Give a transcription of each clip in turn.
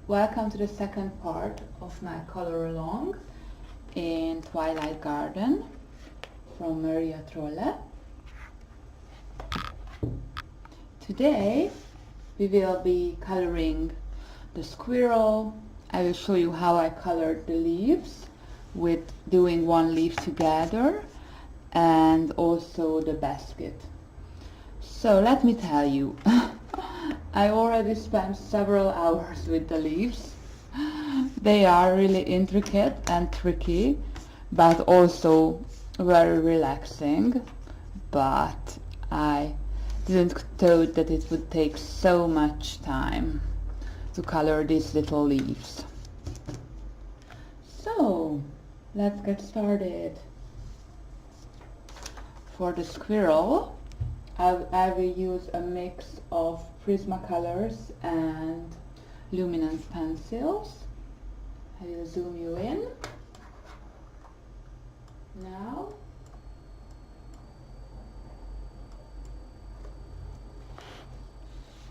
Welcome to the second part of my color along in Twilight Garden from Maria Trolle. Today we will be coloring the squirrel. I will show you how I colored the leaves with doing one leaf together, and also the basket. So let me tell you, I already spent several hours with the leaves. They are really intricate and tricky, but also very relaxing. But I didn't thought that it would take so much time to color these little leaves. So let's get started. For the squirrel, I will use a mix of Prismacolors and Luminance pencils. I will zoom you in now.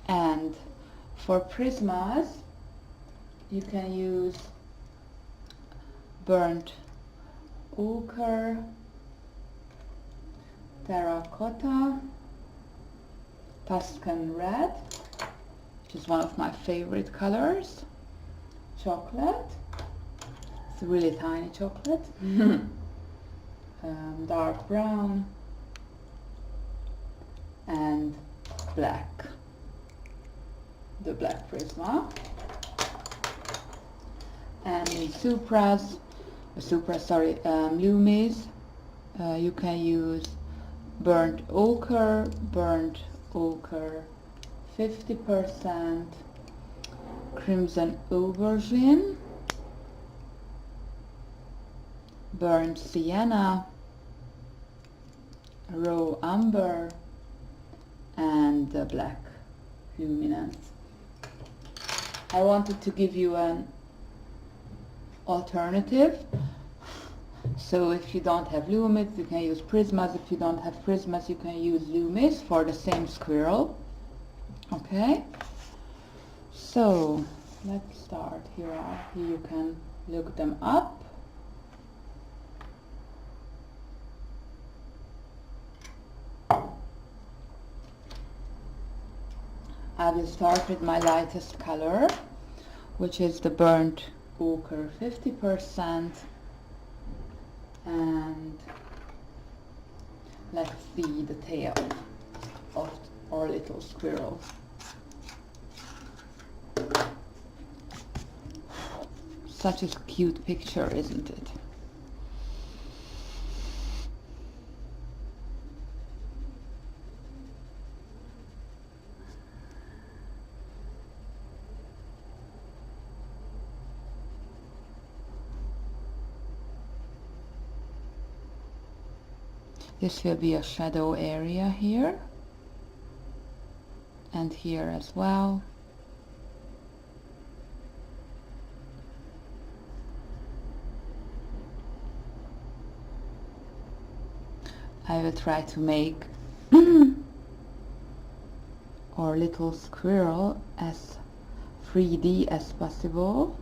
And for Prismas, you can use burnt ochre, terracotta, Tuscan red, which is one of my favorite colors, chocolate, it's a really tiny chocolate, dark brown, and black, the black Prisma. And in Lumis, you can use burnt ochre 50%, crimson aubergine, burnt sienna, raw umber, and the black luminance. I wanted to give you an alternative. So if you don't have Luminance, you can use Prismas. If you don't have Prismas, you can use Lumis for the same squirrel. Okay? So let's start. Here you can look them up. I will start with my lightest color, which is the burnt ochre 50%. And let's see the tail of our little squirrel. Such a cute picture, isn't it? This will be a shadow area here and here as well. I will try to make our little squirrel as 3D as possible.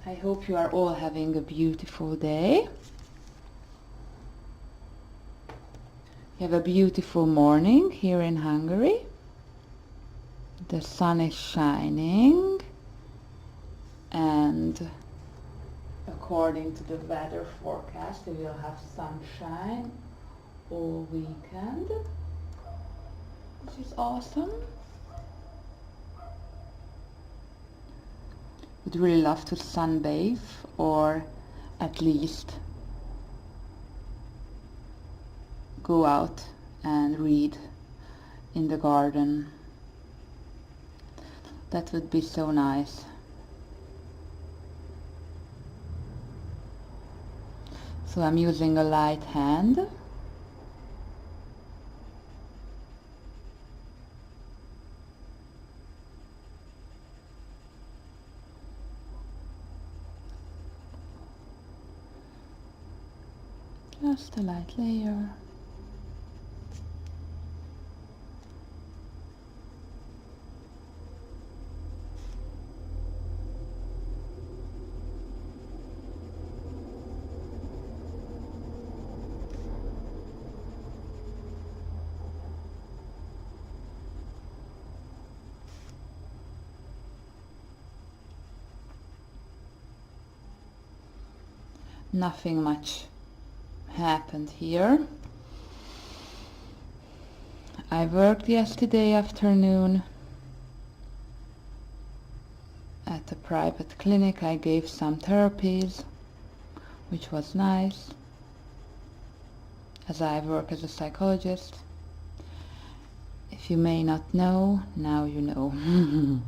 I hope you are all having a beautiful day. We have a beautiful morning here in Hungary. The sun is shining, and according to the weather forecast, we will have sunshine all weekend, which is awesome. Would really love to sunbathe, or at least go out and read in the garden. That would be so nice. So I'm using a light hand Just a light layer. Nothing much happened here. I worked yesterday afternoon at a private clinic. I gave some therapies, which was nice, as I work as a psychologist. If you may not know, now you know.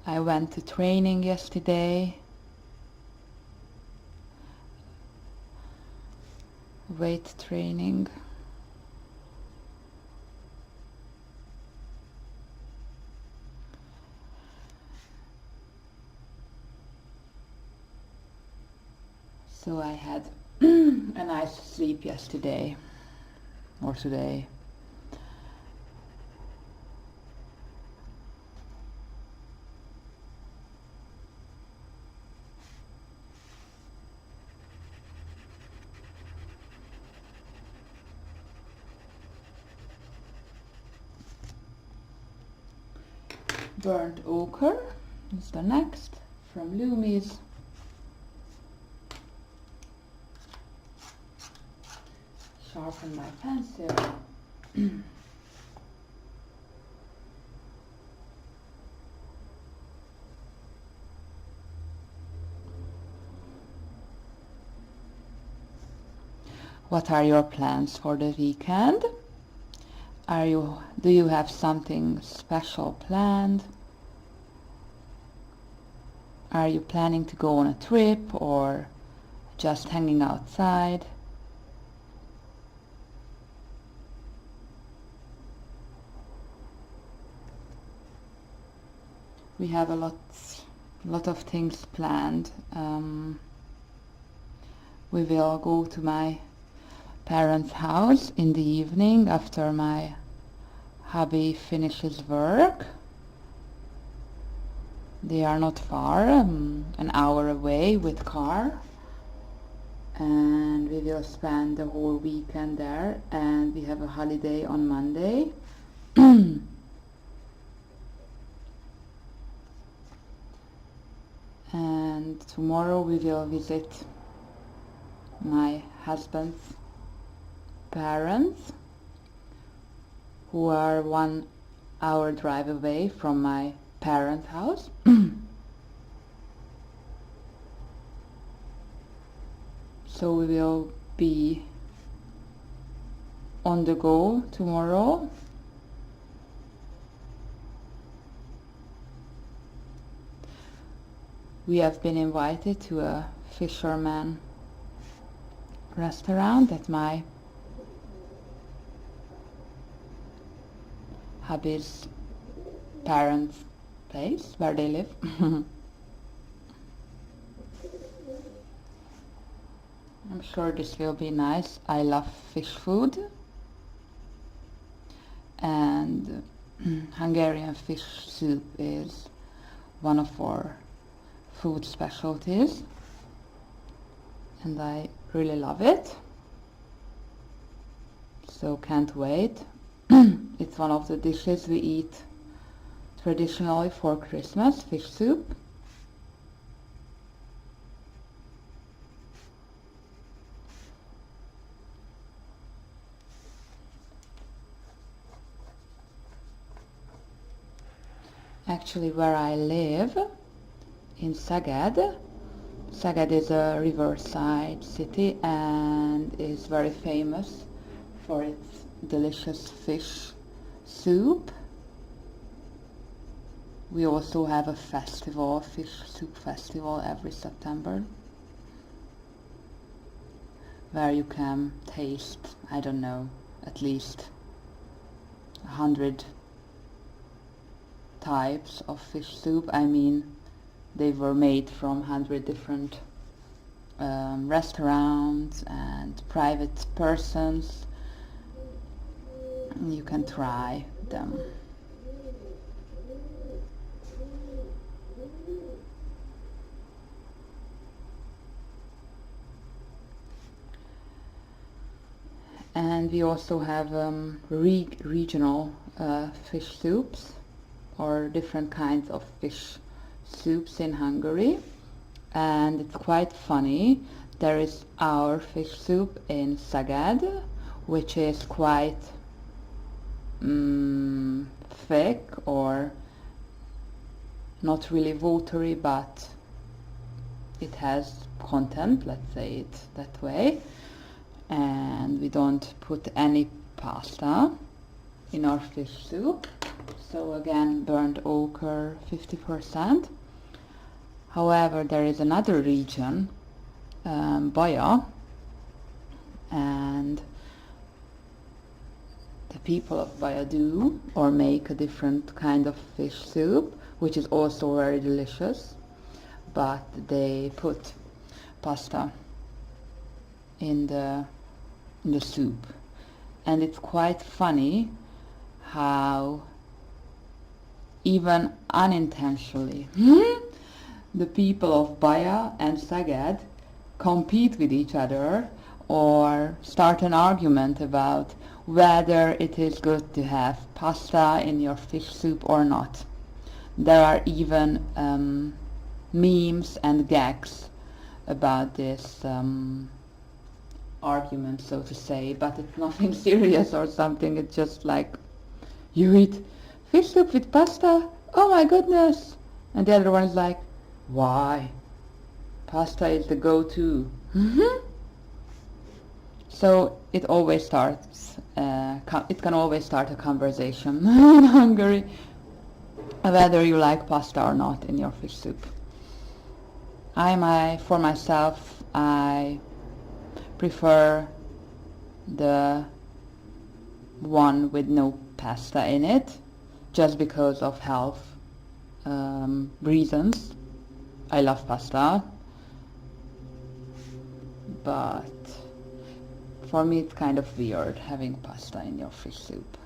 I went to training yesterday, weight training. So I had a nice sleep yesterday, or today. Burnt ochre is the next, from Luminance. Sharpen my pencil. What are your plans for the weekend? Do you have something special planned? Are you planning to go on a trip or just hanging outside? We have a lot of things planned. We will go to my parents' house in the evening after my hubby finishes work. They are not far, an hour away with car, and we will spend the whole weekend there, and we have a holiday on Monday. And tomorrow we will visit my husband's parents, who are 1 hour drive away from my parents' house. So we will be on the go tomorrow. We have been invited to a fisherman restaurant at my hubby's parents' place where they live. I'm sure this will be nice. I love fish food, and Hungarian fish soup is one of our food specialties, and I really love it, so can't wait. It's one of the dishes we eat traditionally for Christmas, fish soup. Actually, where I live, in Szeged. Szeged is a riverside city and is very famous for its delicious fish soup. We also have a festival, fish soup festival, every September, where you can taste, I don't know, at least 100 types of fish soup. I mean, they were made from 100 different restaurants and private persons. You can try them. And we also have regional fish soups, or different kinds of fish soups in Hungary. And it's quite funny. There is our fish soup in Szeged, which is quite thick, or not really watery, but it has content, let's say it that way. And we don't put any pasta in our fish soup. So again, burnt ochre 50%. However, there is another region, Baja, and the people of Baja do or make a different kind of fish soup, which is also very delicious, but they put pasta in the soup. And it's quite funny how even unintentionally the people of Baja and Szeged compete with each other or start an argument about whether it is good to have pasta in your fish soup or not. There are even memes and gags about this argument, so to say, but it's nothing serious or something. It's just like, you eat fish soup with pasta? Oh my goodness! And the other one is like, why? Pasta is the go-to. So it always starts, it can always start a conversation in Hungary, whether you like pasta or not in your fish soup. For myself, I prefer the one with no pasta in it, just because of health reasons. I love pasta, but for me it's kind of weird having pasta in your fish soup.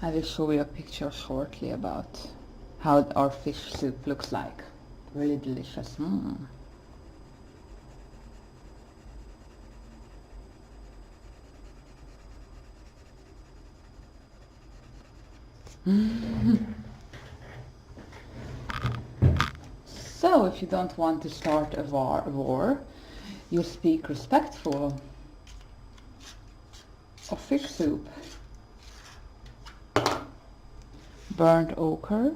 I will show you a picture shortly about how our fish soup looks like. Really delicious. So if you don't want to start a war, you speak respectful of fish soup. Burnt ochre.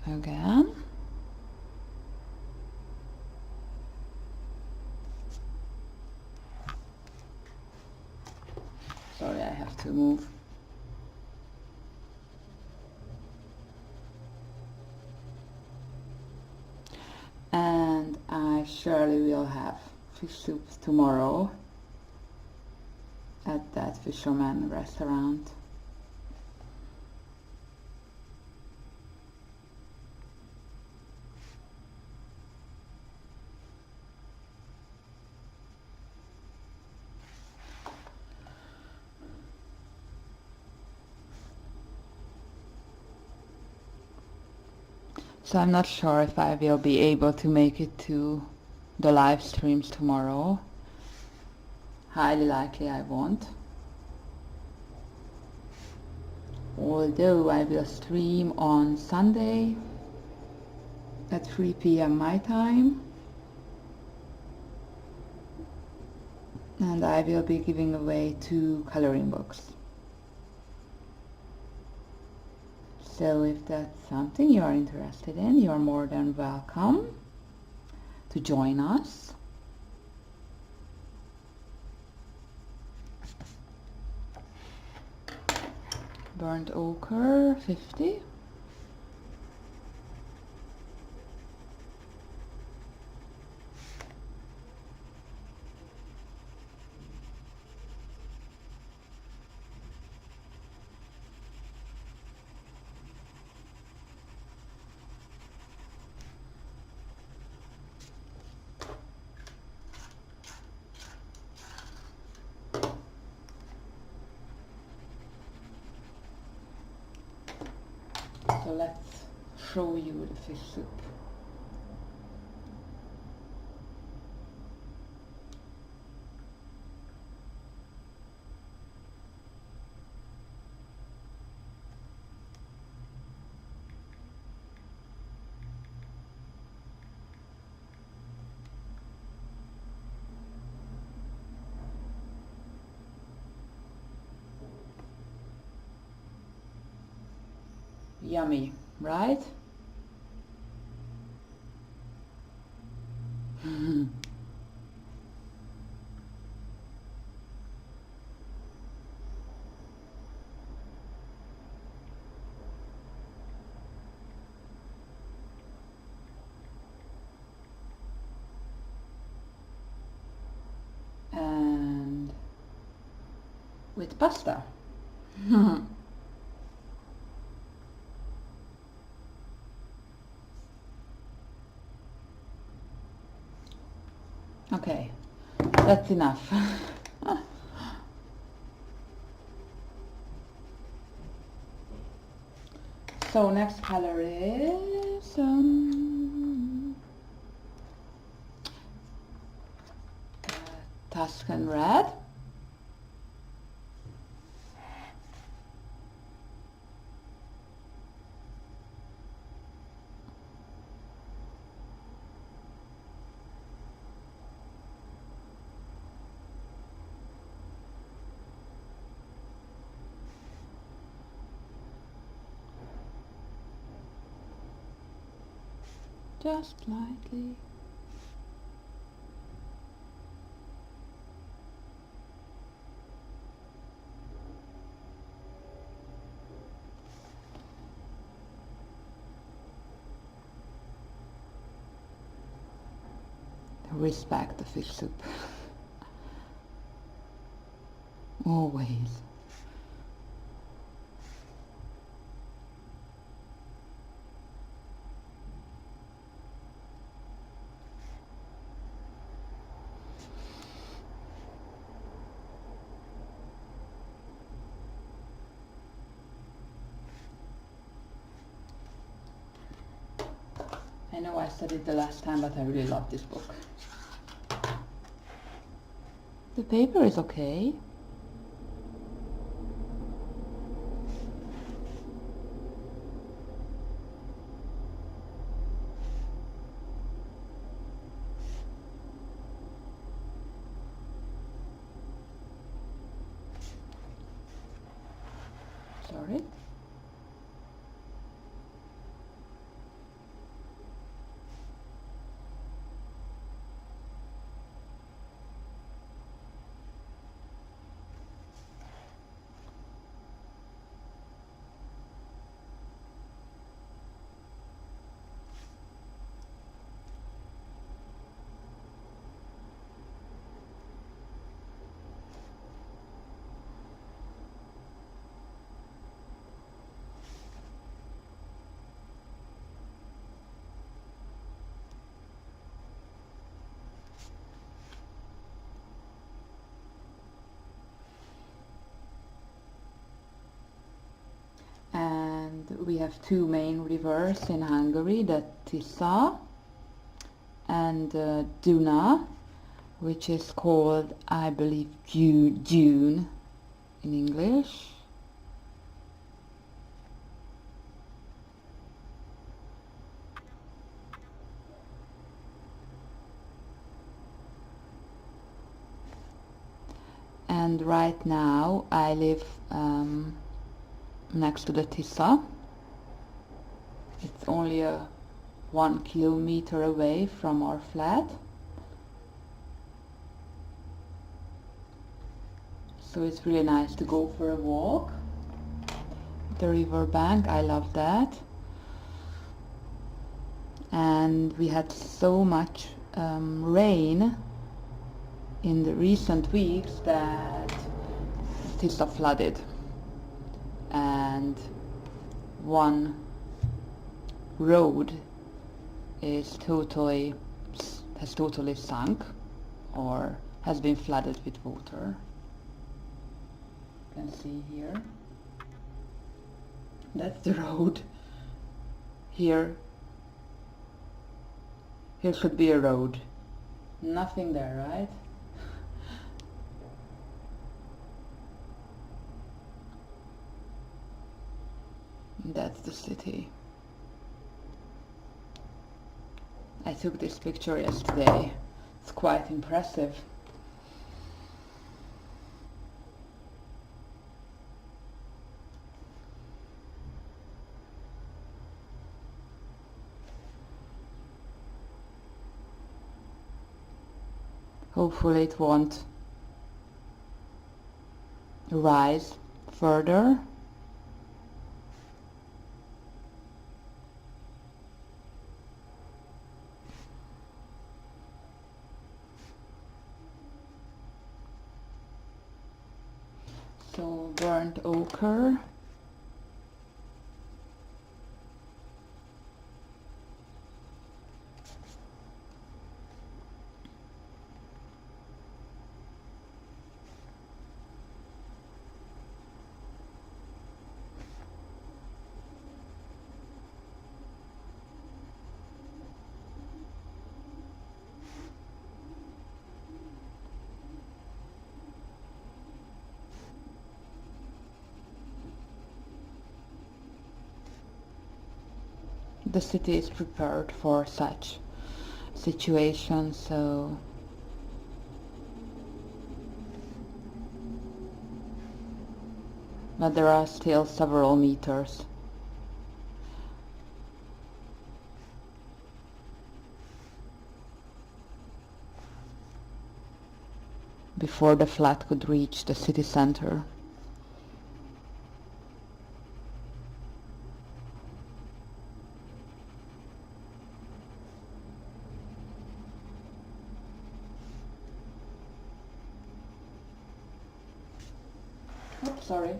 Again. Sorry, I have to move. And I surely will have fish soup tomorrow at that fisherman restaurant. So I'm not sure if I will be able to make it to the live streams tomorrow. Highly likely I won't. Although I will stream on Sunday at 3 p.m. my time. And I will be giving away 2 coloring books. So if that's something you are interested in, you are more than welcome to join us. burnt ochre 50. So let's show you the fish soup. Yummy, right? And with pasta. Okay, that's enough. So next color is Tuscan red. Just lightly. Respect the fish soup. Always. I know I said it the last time, but I really love this book. The paper is okay. Sorry. And we have two main rivers in Hungary, the Tisza and Duna, which is called, I believe, Dune in English. And right now I live next to the Tisza. It's only 1 kilometer away from our flat. So it's really nice to go for a walk. the river bank. I love that. And we had so much rain in the recent weeks that it's flooded, and one road has totally sunk or has been flooded with water. You can see here. That's the road. Here should be a road. Nothing there, right? That's the city. I took this picture yesterday. It's quite impressive. Hopefully it won't rise further. So burnt ochre. The city is prepared for such situations, so but there are still several meters before the flood could reach the city center. Oops, sorry.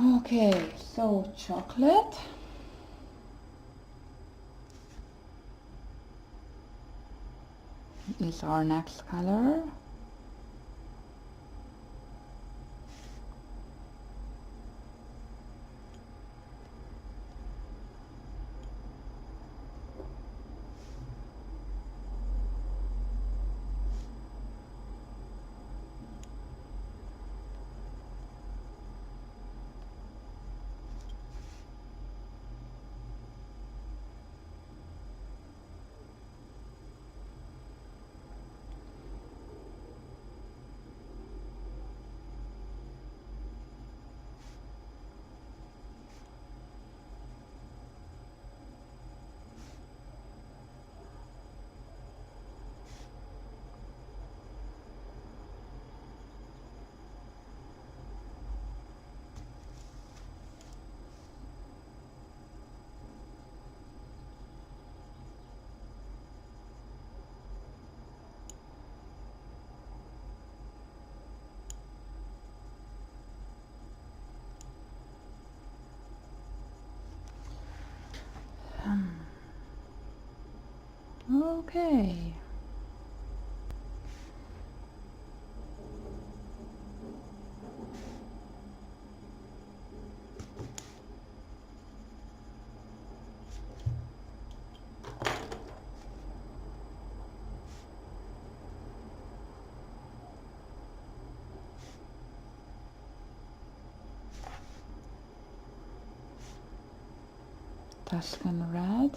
Okay, so chocolate. Is our next color. Okay. Tuscan red.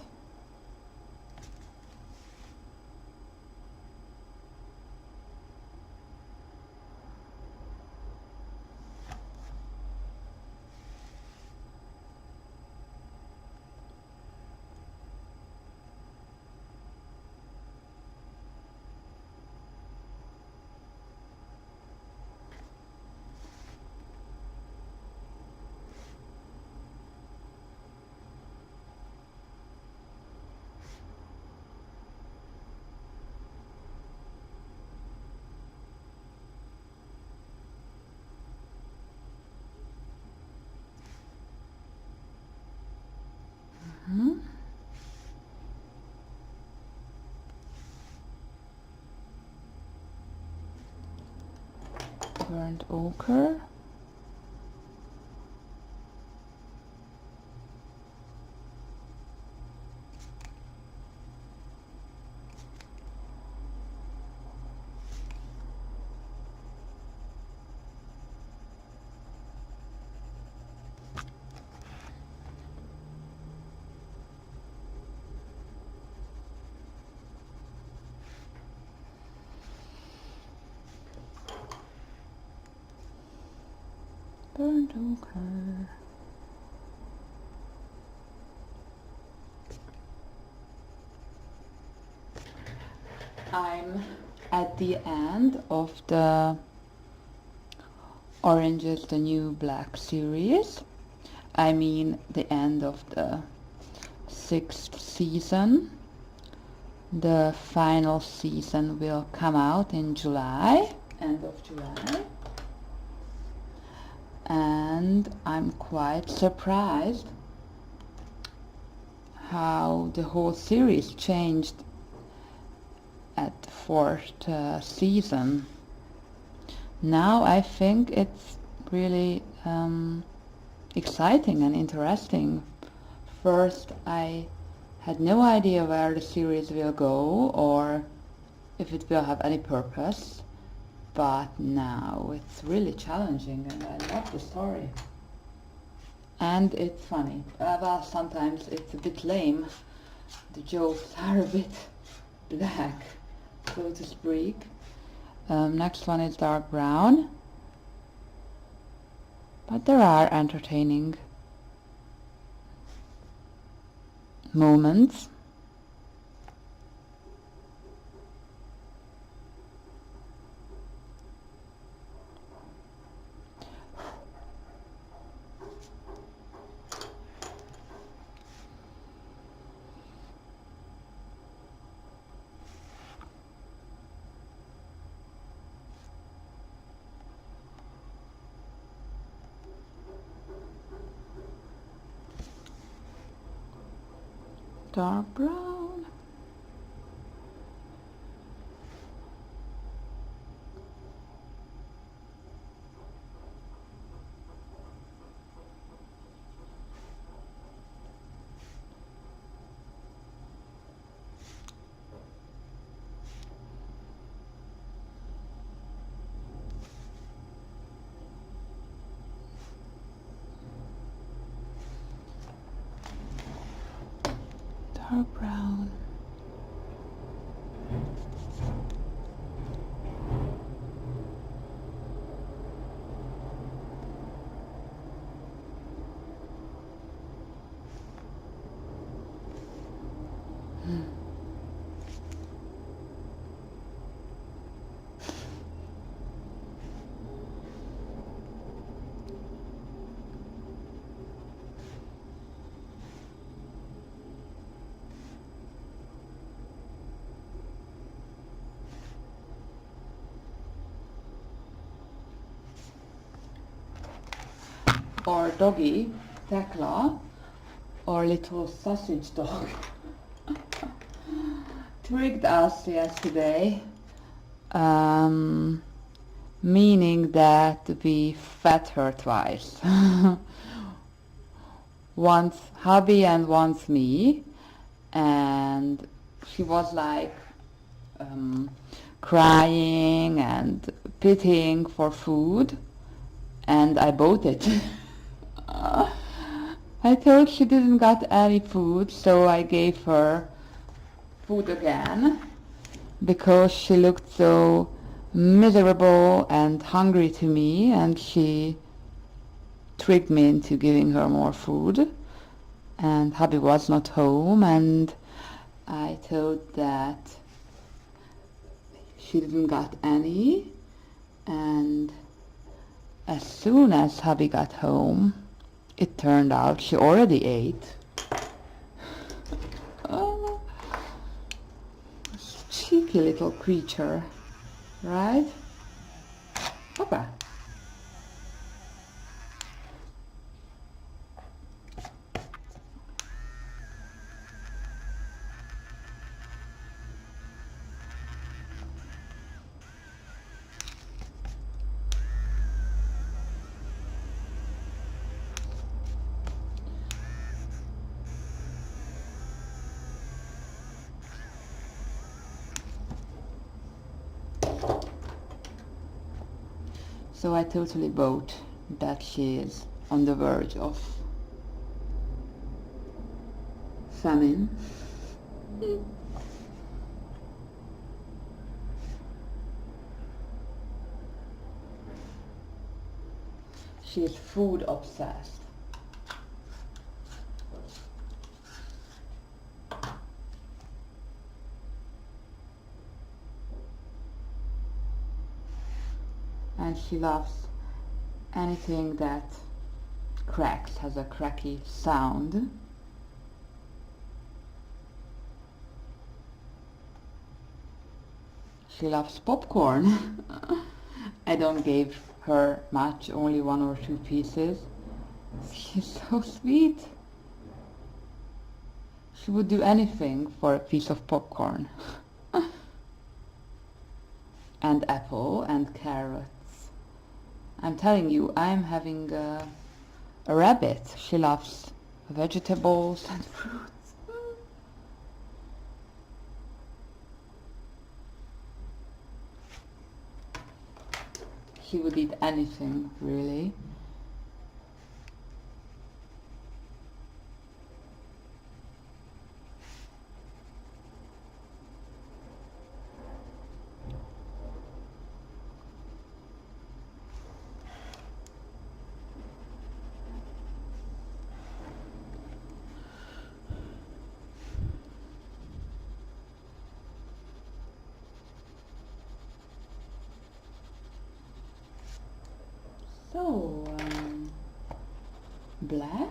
Burnt ochre. Burnt ochre. I'm at the end of the Orange is the New Black series. I mean the end of the 6th season. The final season will come out in July, end of July. And I'm quite surprised how the whole series changed at the 4th season. Now I think it's really exciting and interesting. First, I had no idea where the series will go or if it will have any purpose. But now it's really challenging and I love the story. And it's funny. Well, sometimes it's a bit lame. The jokes are a bit black, so to speak. Next one is dark brown. But there are entertaining moments. Dark brown. Dark brown. Or doggy, Thekla, or little sausage dog, tricked us yesterday, meaning that we fed her twice. Once hubby and once me, and she was like crying and pitying for food, and I bought it. I told she didn't got any food, so I gave her food again because she looked so miserable and hungry to me, and she tricked me into giving her more food. And hubby was not home, and I thought that she didn't got any, and as soon as hubby got home, it turned out she already ate. Oh, cheeky little creature, right? Papa. So I totally bought that she is on the verge of famine. She is food obsessed. And she loves anything that cracks, has a cracky sound. She loves popcorn. I don't give her much, only 1 or 2 pieces. She's so sweet. She would do anything for a piece of popcorn. And apple and carrots. I'm telling you, I'm having a rabbit. She loves vegetables and fruits. She would eat anything, really. So, black?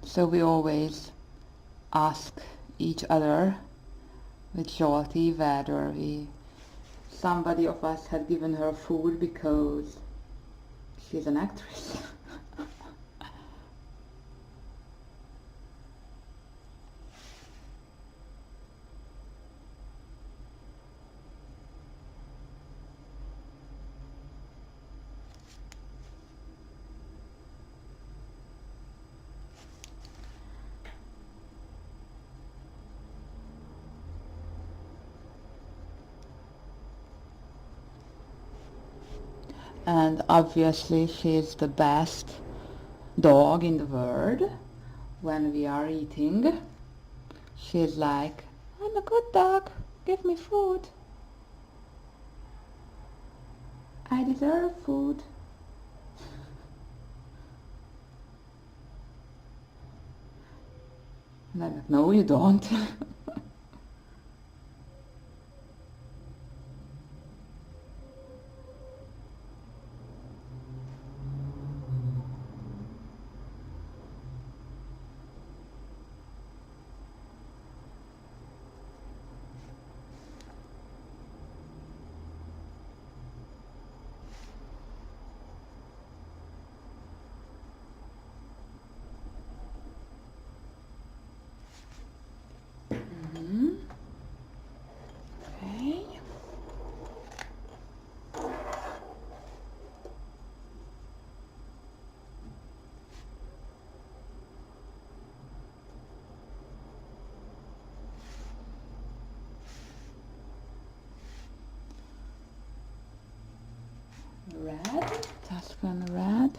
So we always ask each other with Zsolti whether somebody of us had given her food because she's an actress. and obviously she is the best dog in the world. When we are eating, she's like, I'm a good dog, give me food. I deserve food. And I'm like, no, you don't. Okay. Red, Tuscan red.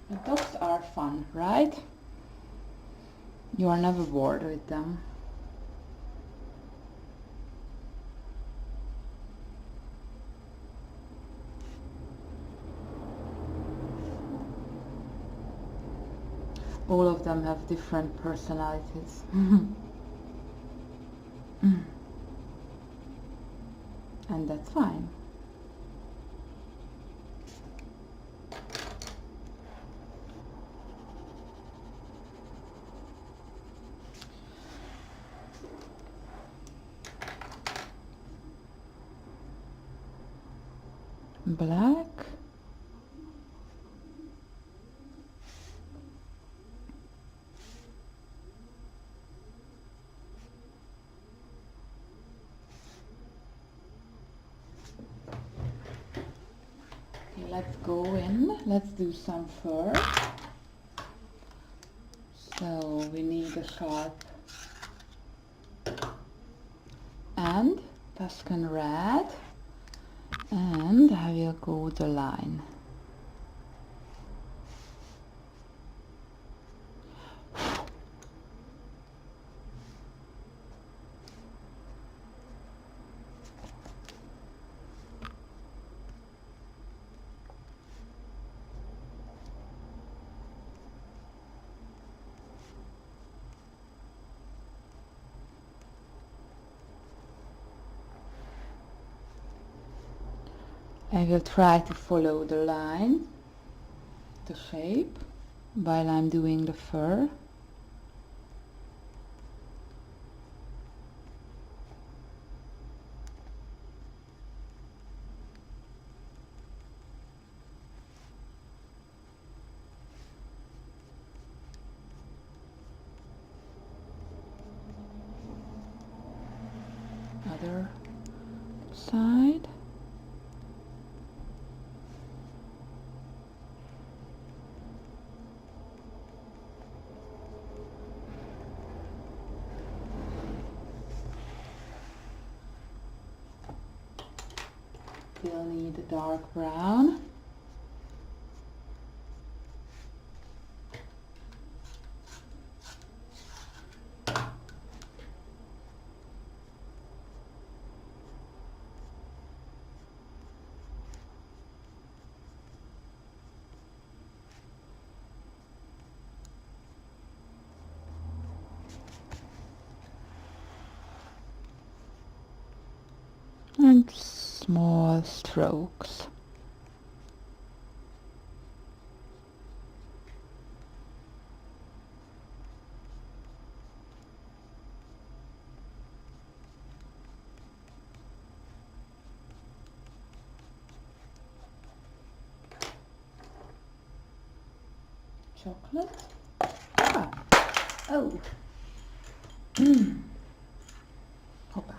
The dogs are fun, right? You are never bored with them. All of them have different personalities. And that's fine. Black. Okay, let's go in. Let's do some fur. So we need a sharp and Tuscan red. And I will go the line. I will try to follow the line, the shape, while I'm doing the fur. Other side. We'll need a dark brown. And small strokes. chocolate. Ah. Oh. Hoppa.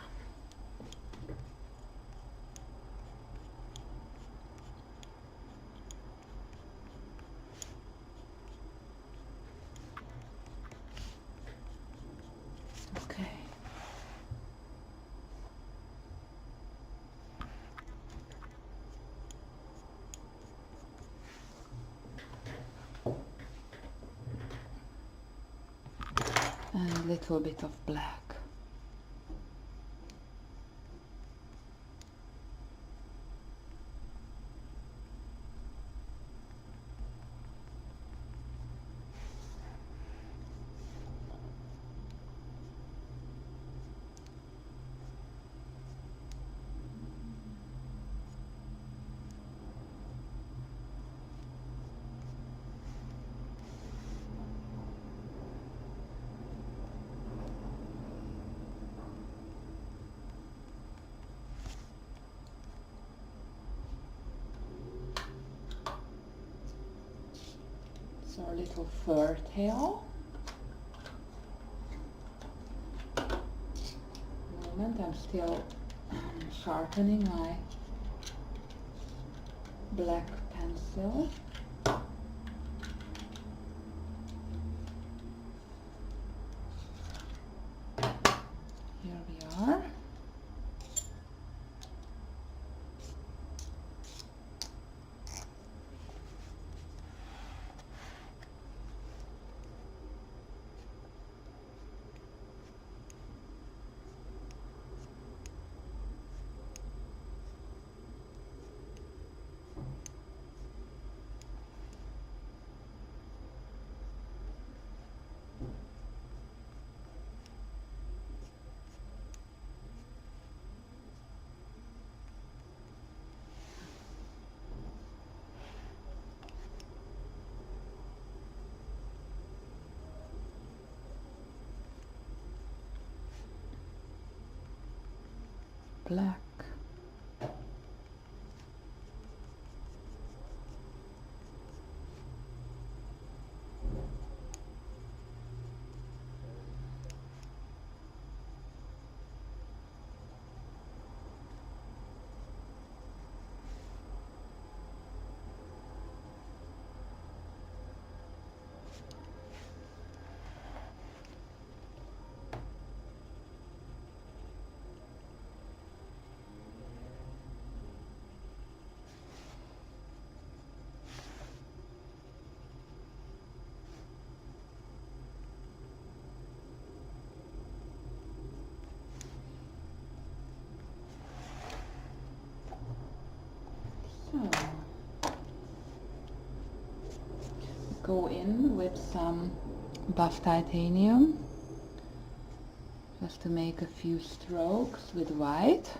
Okay. And a little bit of black. So our little fur tail. Moment, I'm still sharpening my black pencil. Here we are. Black. So, go in with some buff titanium just to make a few strokes with white.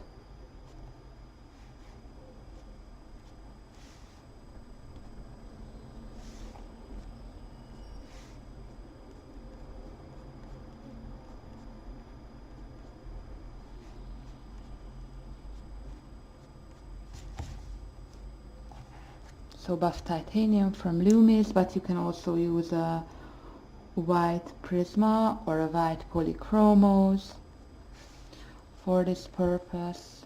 So buff titanium from Luminance, but you can also use a white Prisma or a white polychromos for this purpose.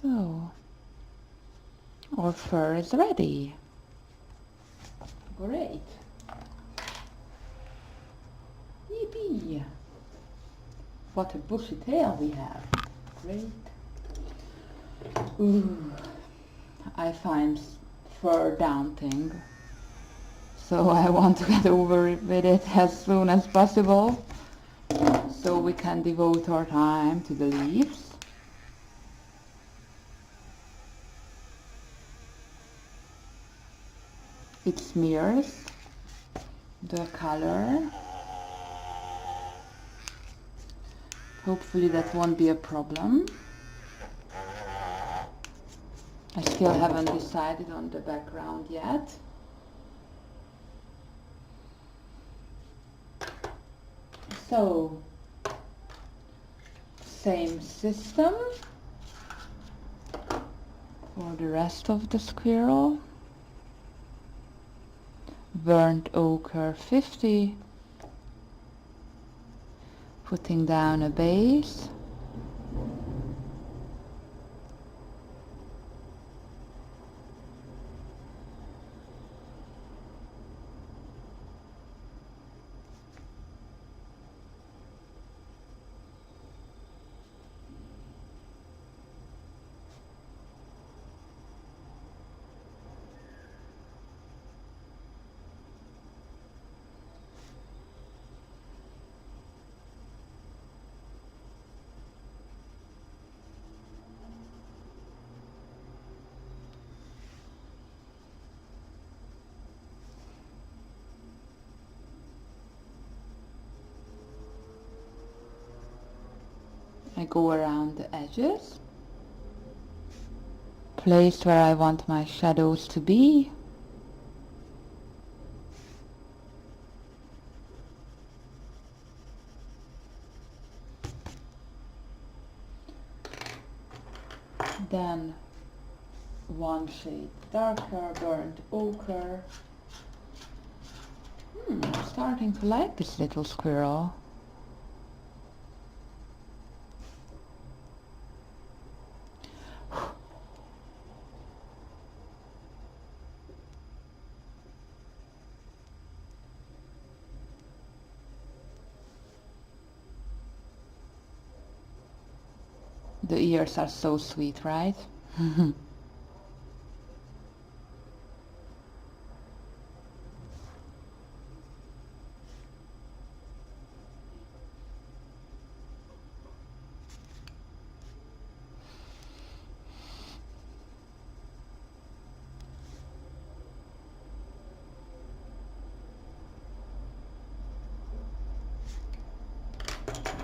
So our fur is ready. Great. Yippee! What a bushy tail we have. Great. Ooh, I find fur daunting, so I want to get over with it as soon as possible so we can devote our time to the leaves. It smears the color. Hopefully that won't be a problem. I still haven't decided on the background yet. So, same system. For the rest of the squirrel, burnt ochre 50, putting down a base. I go around the edges, place where I want my shadows to be. Then one shade darker, burnt ochre. I'm starting to like this little squirrel. The ears are so sweet, right?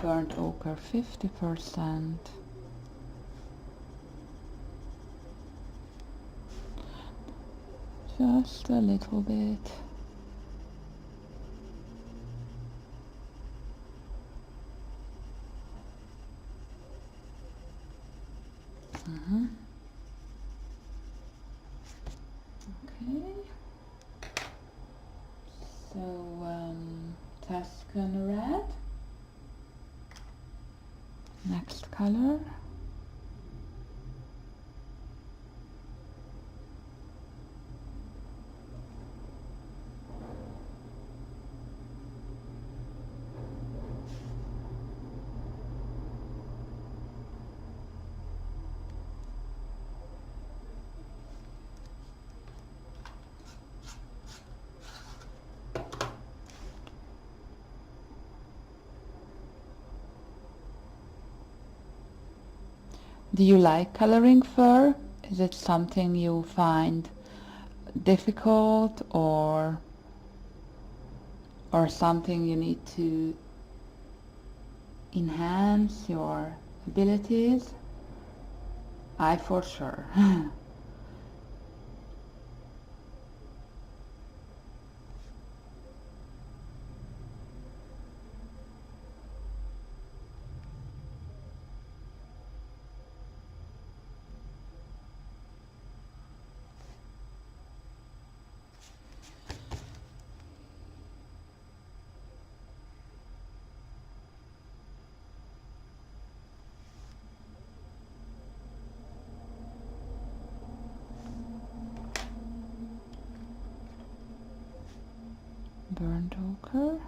Burnt ochre 50%. Just a little bit. Okay. So Tuscan red. Next color. Do you like coloring fur? Is it something you find difficult or something you need to enhance your abilities? I for sure. Burnt ochre.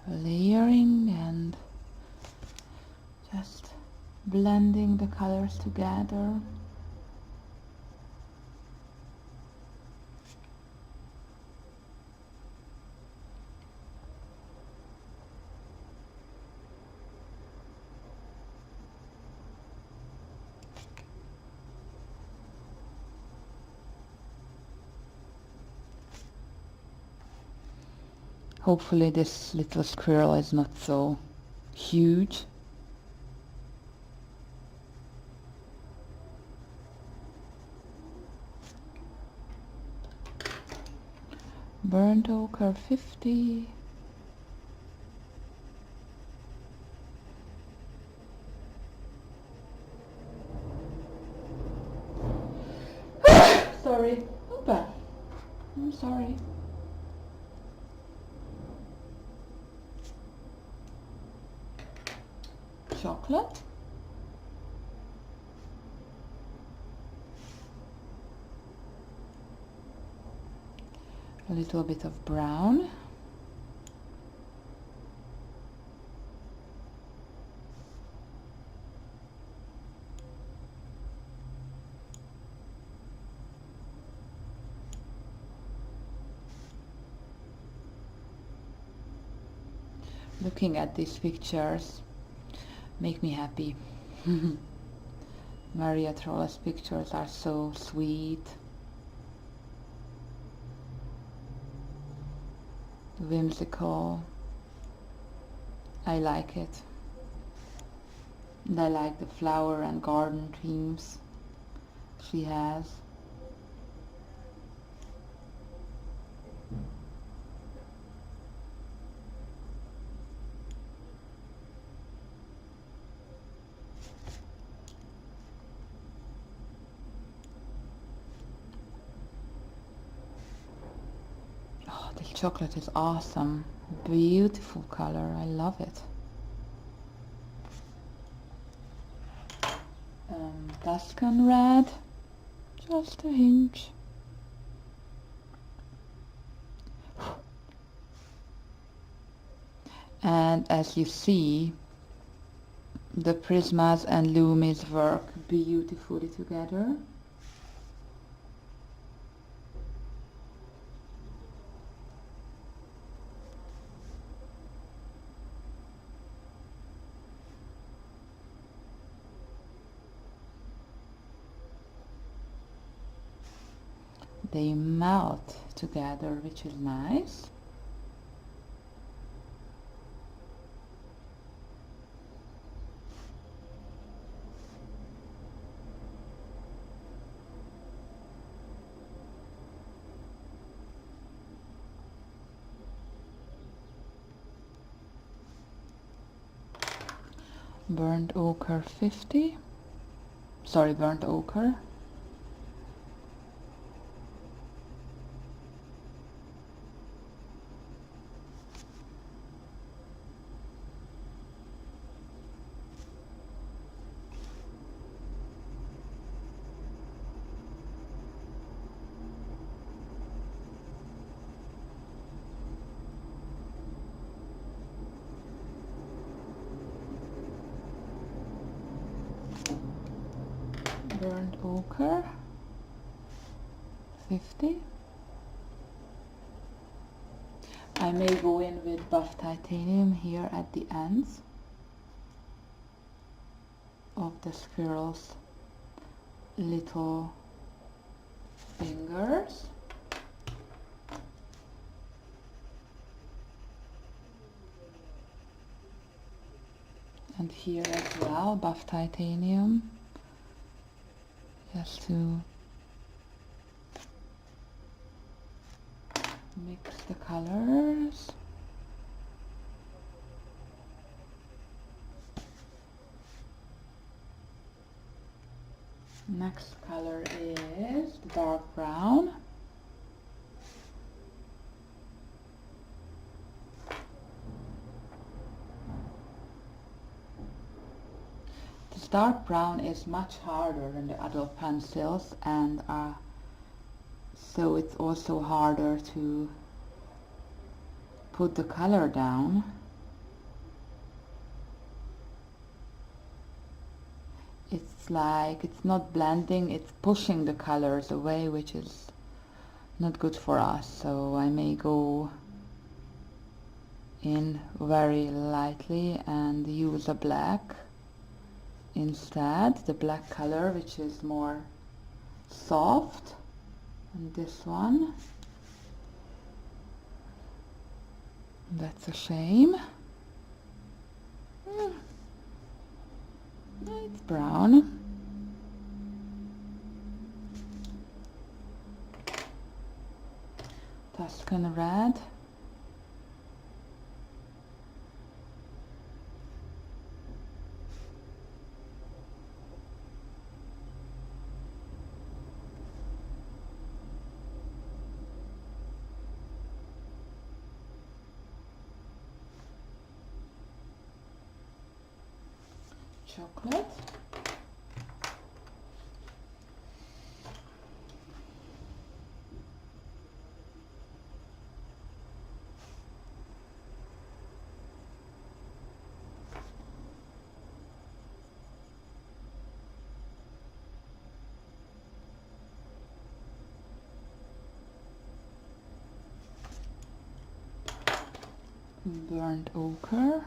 Layering and just blending the colors together. Hopefully this little squirrel is not so huge. Burnt ochre 50. Sorry, Umber. I'm sorry. Chocolate. A little bit of brown. Looking at these pictures make me happy. Maria Trolle's pictures are so sweet, whimsical. I like it. And I like the flower and garden themes she has. The chocolate is awesome. Beautiful color. I love it. Tuscan red. Just a hint. And as you see, the Prismas and Lumis work beautifully together. They melt together, which is nice. Burnt ochre 50. Sorry, burnt ochre. Burnt ochre 50. I may go in with buff titanium here at the ends of the squirrel's little fingers. And here as well, buff titanium. Just to mix the colors. Next color is the dark brown. This dark brown is much harder than the other pencils, and so it's also harder to put the color down. It's like it's not blending, it's pushing the colors away, which is not good for us. So I may go in very lightly and use a black instead, the black color, which is more soft. And this one, that's a shame. It's brown. Tuscan red, chocolate, burnt ochre,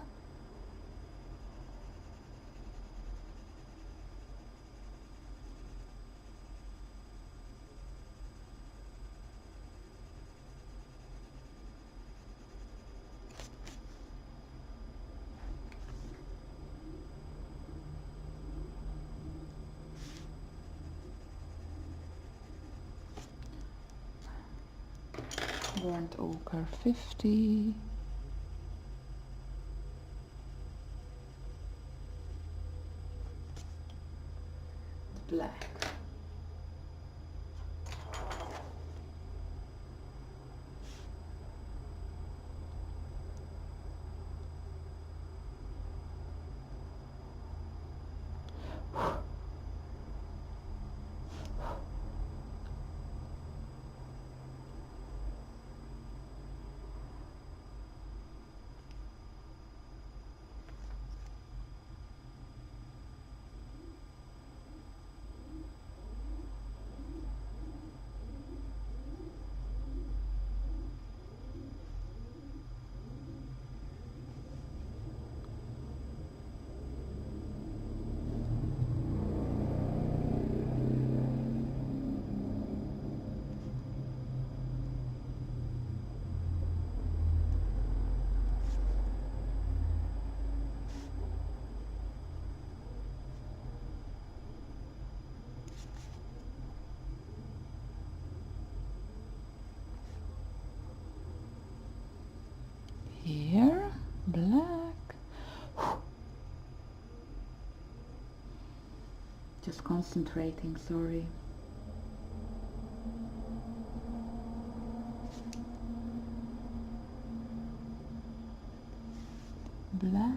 burnt ochre 50, black, here, black, just concentrating, sorry. Black,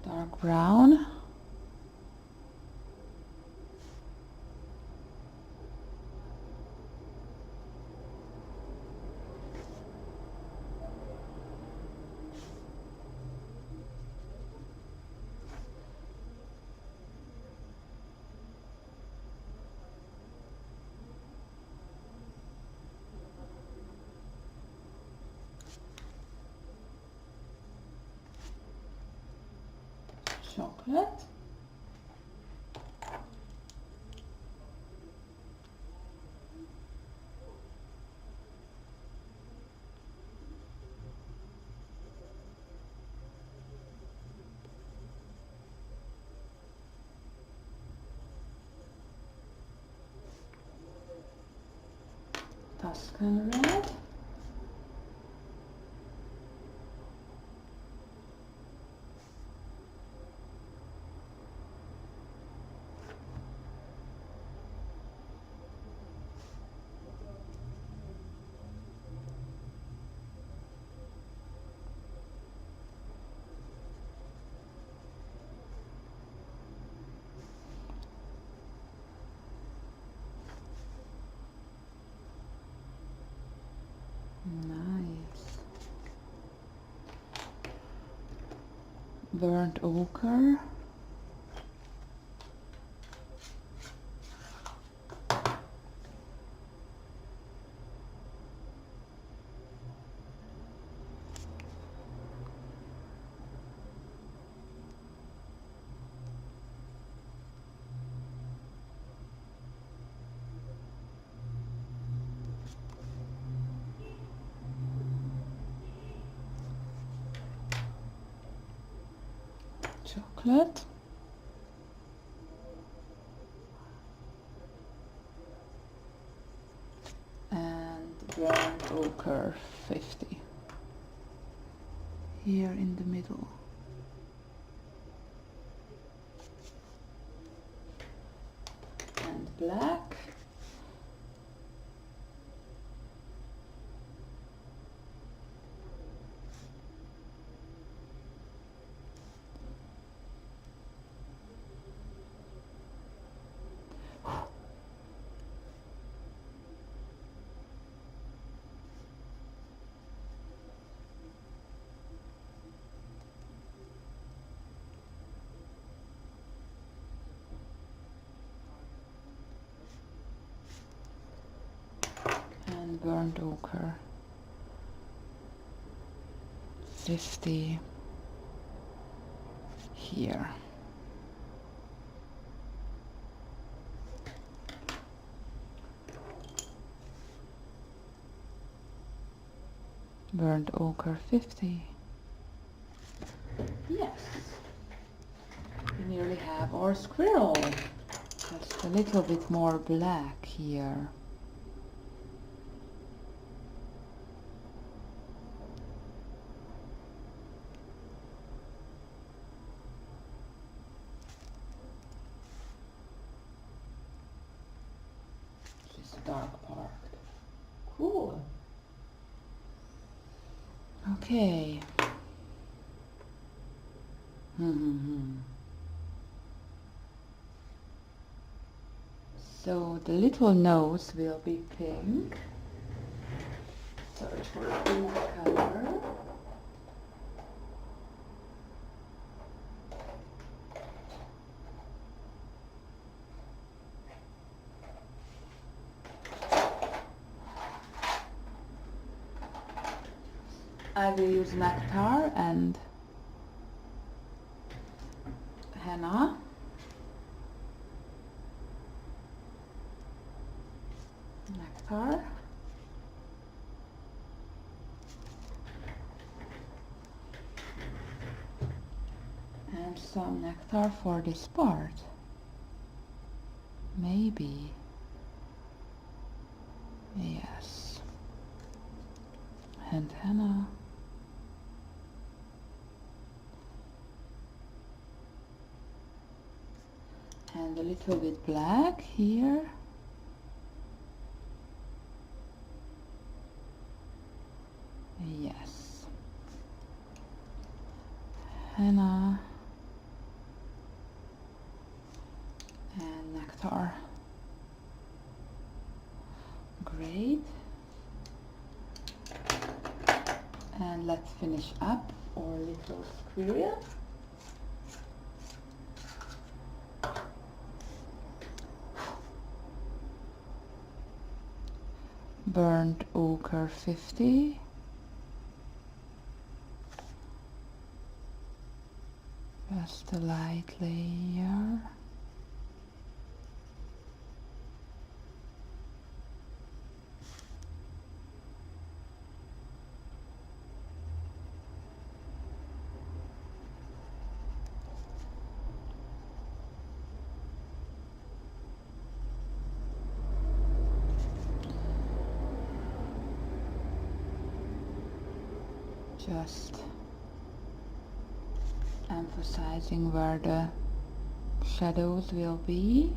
dark brown, chocolate, Tuscan red, nice, burnt ochre, chocolate. And burnt ochre 50. Here in the middle. And black. And burnt ochre 50 here. Burnt ochre 50. Yes, we nearly have our squirrel. Just a little bit more black here. This dark part. Cool. Okay. So the little nose will be pink. Search for a pink color. I will use nectar and henna. Nectar. And some nectar for this part. Maybe. Yes. And henna. And a little bit black here. Yes. Henna. And nectar. Great. And let's finish up our little squirrel. Burnt ochre 50. Just a light layer. Just emphasizing where the shadows will be.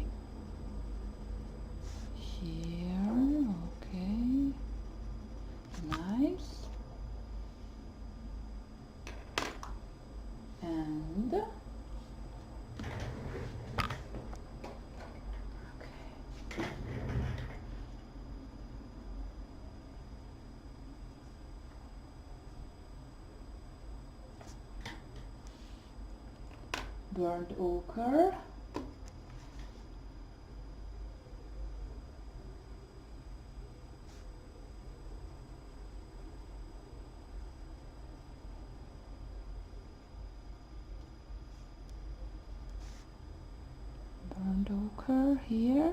Here, okay, nice. And burnt ochre. Burnt ochre here.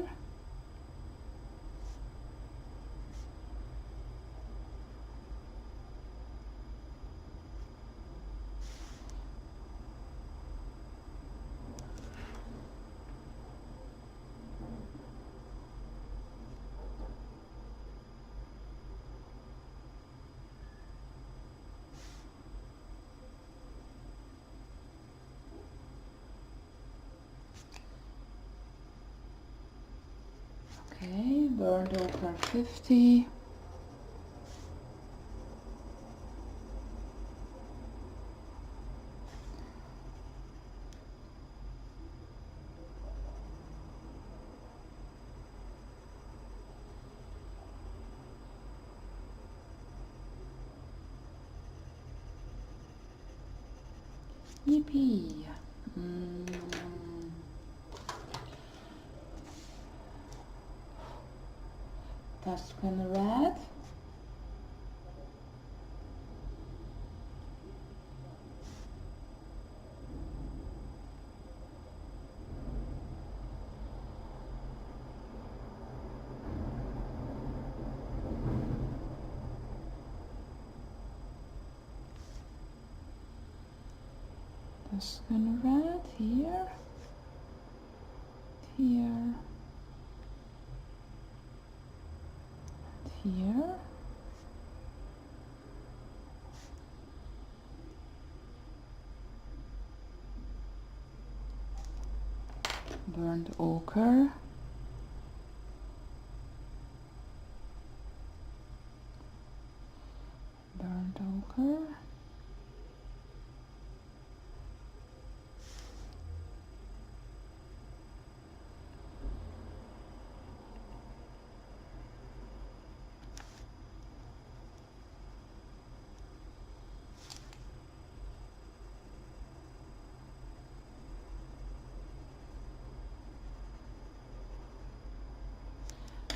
Burnt ochre 50. Yippee! Tuscan red. Tuscan red here, here, here. Burnt ochre. Burnt ochre.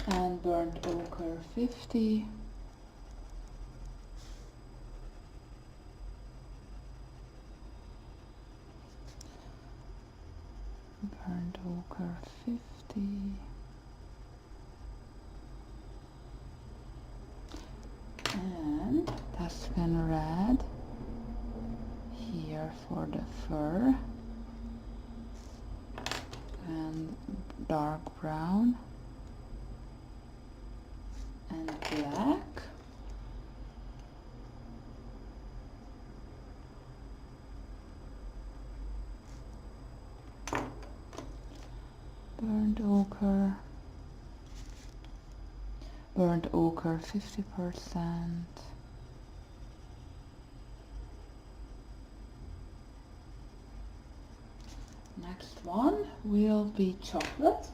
And burnt ochre 50. Burnt ochre 50. And Tuscan red here for the fur. And dark brown. And black. Burnt ochre. Burnt ochre 50%. Next one will be chocolate.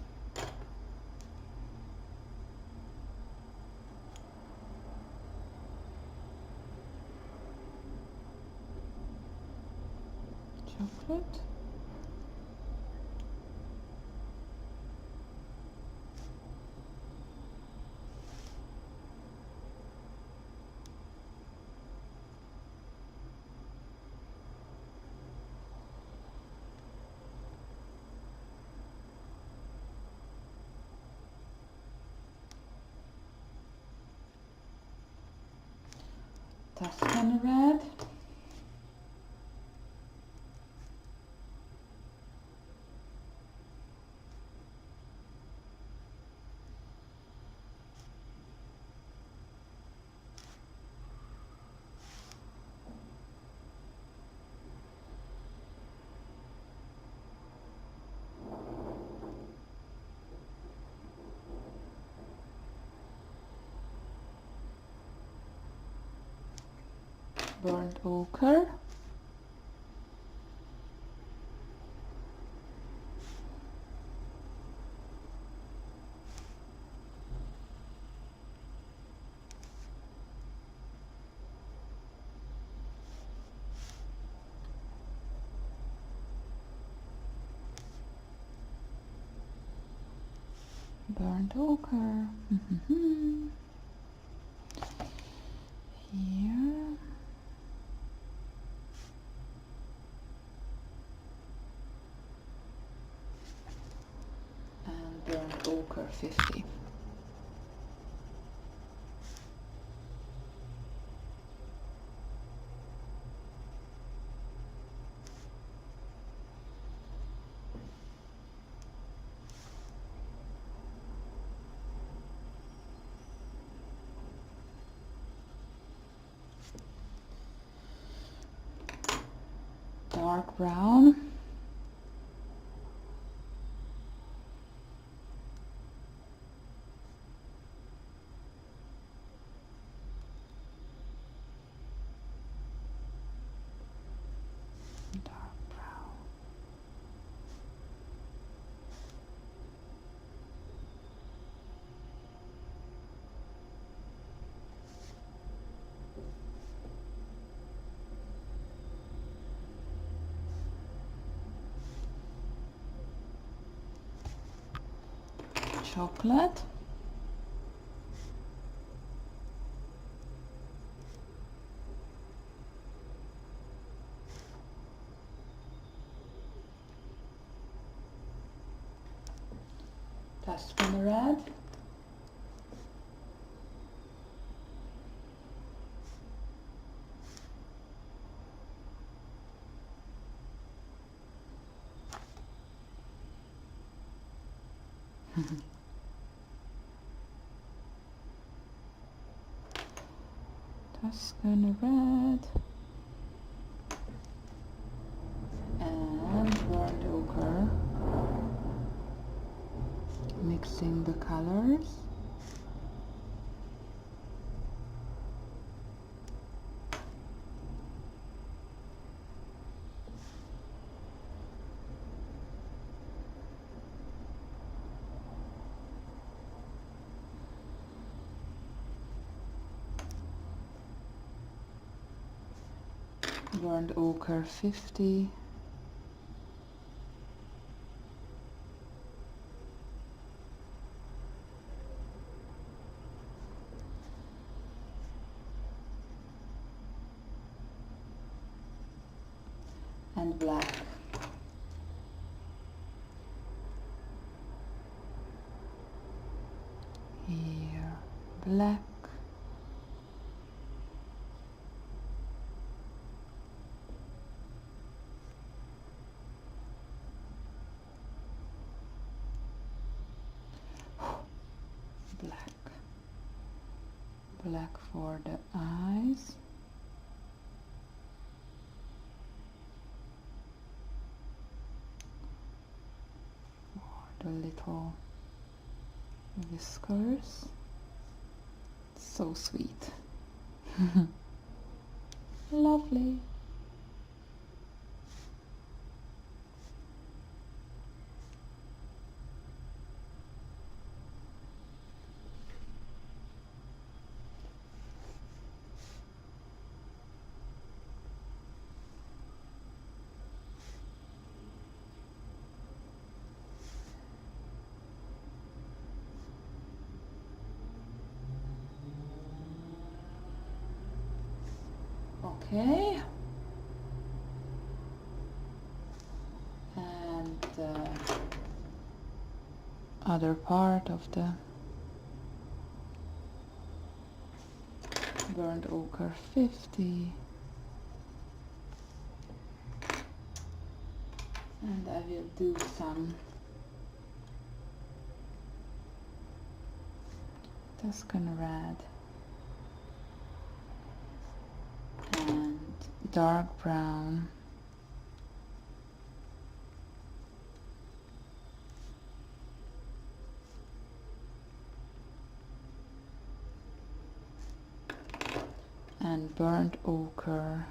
Chocolate. Tuscan red. Burnt ochre. Burnt ochre. Here. And burnt ochre 50. Dark brown. chocolate. Tuscan red. Tuscan red and burnt ochre, mixing the colors. Burnt ochre 50. And black. Here, black. Black for the eyes. For the little whiskers. So sweet. Lovely. Okay, and the other part of the burnt ochre 50, and I will do some Tuscan red and dark brown. And burnt ochre.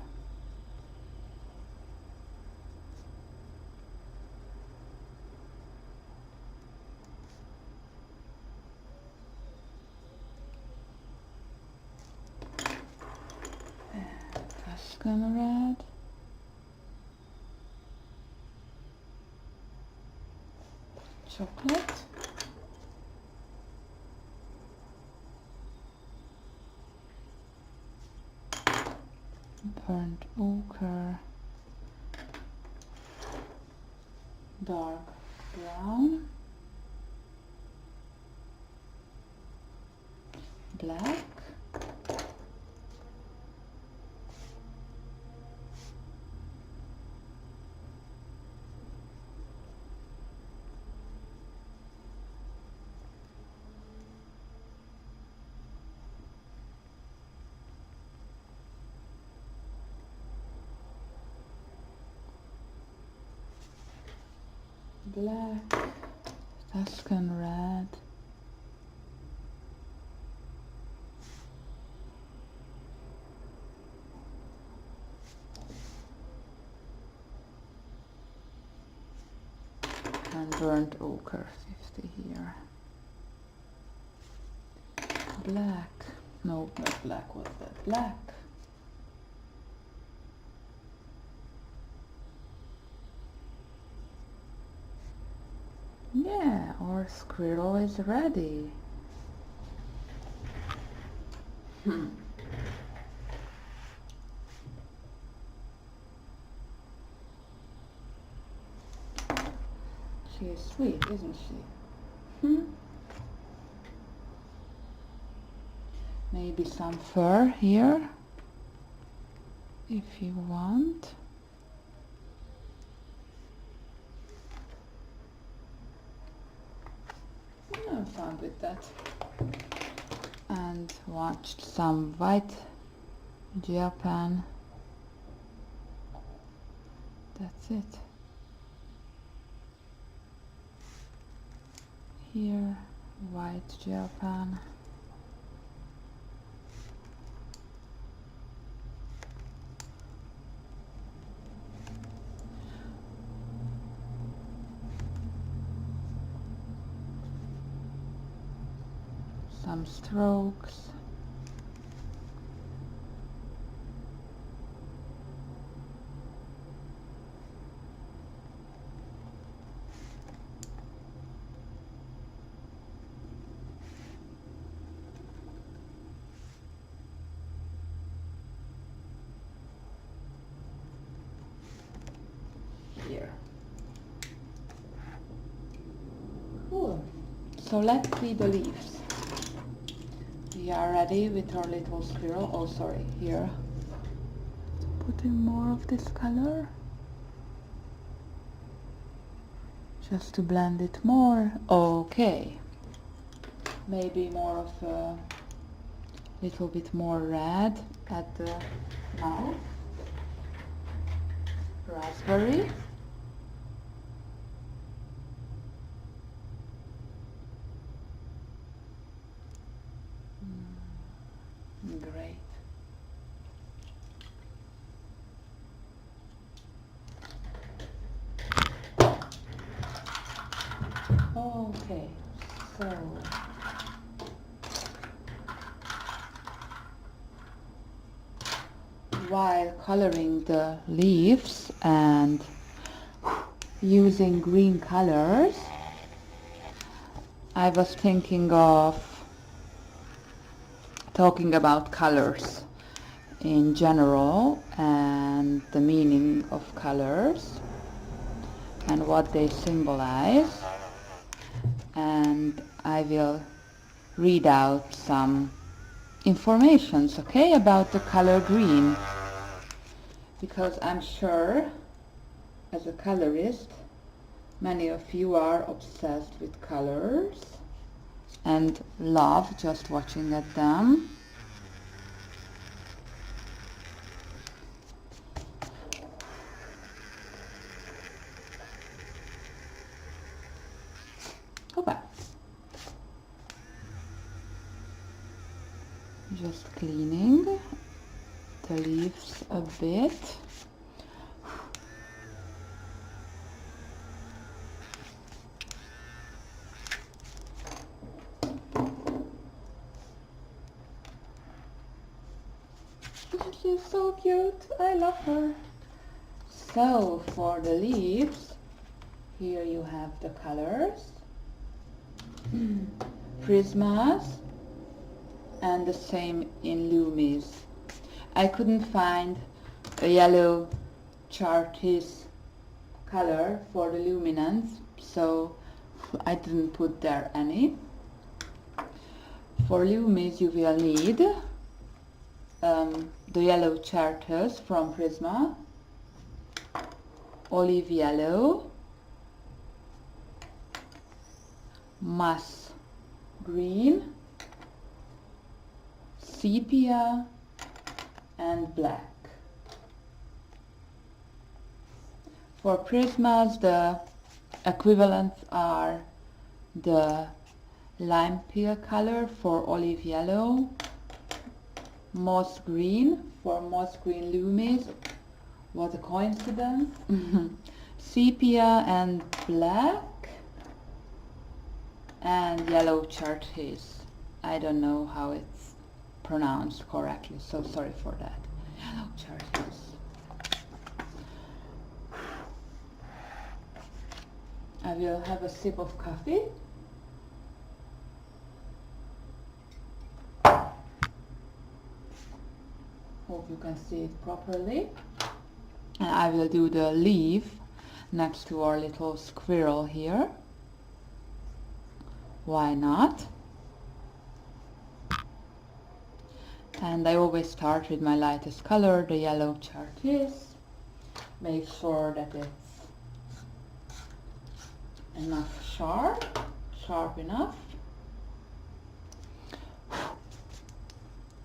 Tuscan red. Chocolate. Burnt ochre. Dark brown. Black. Black, Tuscan red, and burnt ochre 50 here. Black, no, not black, what's that? Black. Yeah, our squirrel is ready. She is sweet, isn't she? Maybe some fur here, if you want. I'm fine with that. And watched some white gel pen. That's it. Here, white gel pen. Some strokes. Here. Cool. So let's see the leaves. We are ready with our little squirrel. Oh, sorry, here. Put in more of this color. Just to blend it more. Okay. Maybe more of a little bit more red at the mouth. Raspberry. Great. Okay, so while coloring the leaves and using green colors, I was thinking of talking about colors in general and the meaning of colors and what they symbolize, and I will read out some informations, okay, about the color green, because I'm sure as a colorist many of you are obsessed with colors and love just watching at them. Okay. Just cleaning the leaves a bit. She's so cute. I love her. So for the leaves, here you have the colors, Prismas, and the same in Lumis. I couldn't find a yellow Charteuse color for the Luminance, so I didn't put there any. For Lumis you will need the yellow Charteuse from Prisma, olive yellow, moss green, sepia, and black. For Prismas, the equivalents are the lime peel color for olive yellow, moss green for moss green Lumis, what a coincidence, sepia and black, and yellow Charteuse. I don't know how it's pronounced correctly, so sorry for that. Yellow Charteuse. I will have a sip of coffee. Hope you can see it properly. And I will do the leaf next to our little squirrel here. Why not? And I always start with my lightest color, the yellow Charteuse. Make sure that it's sharp enough.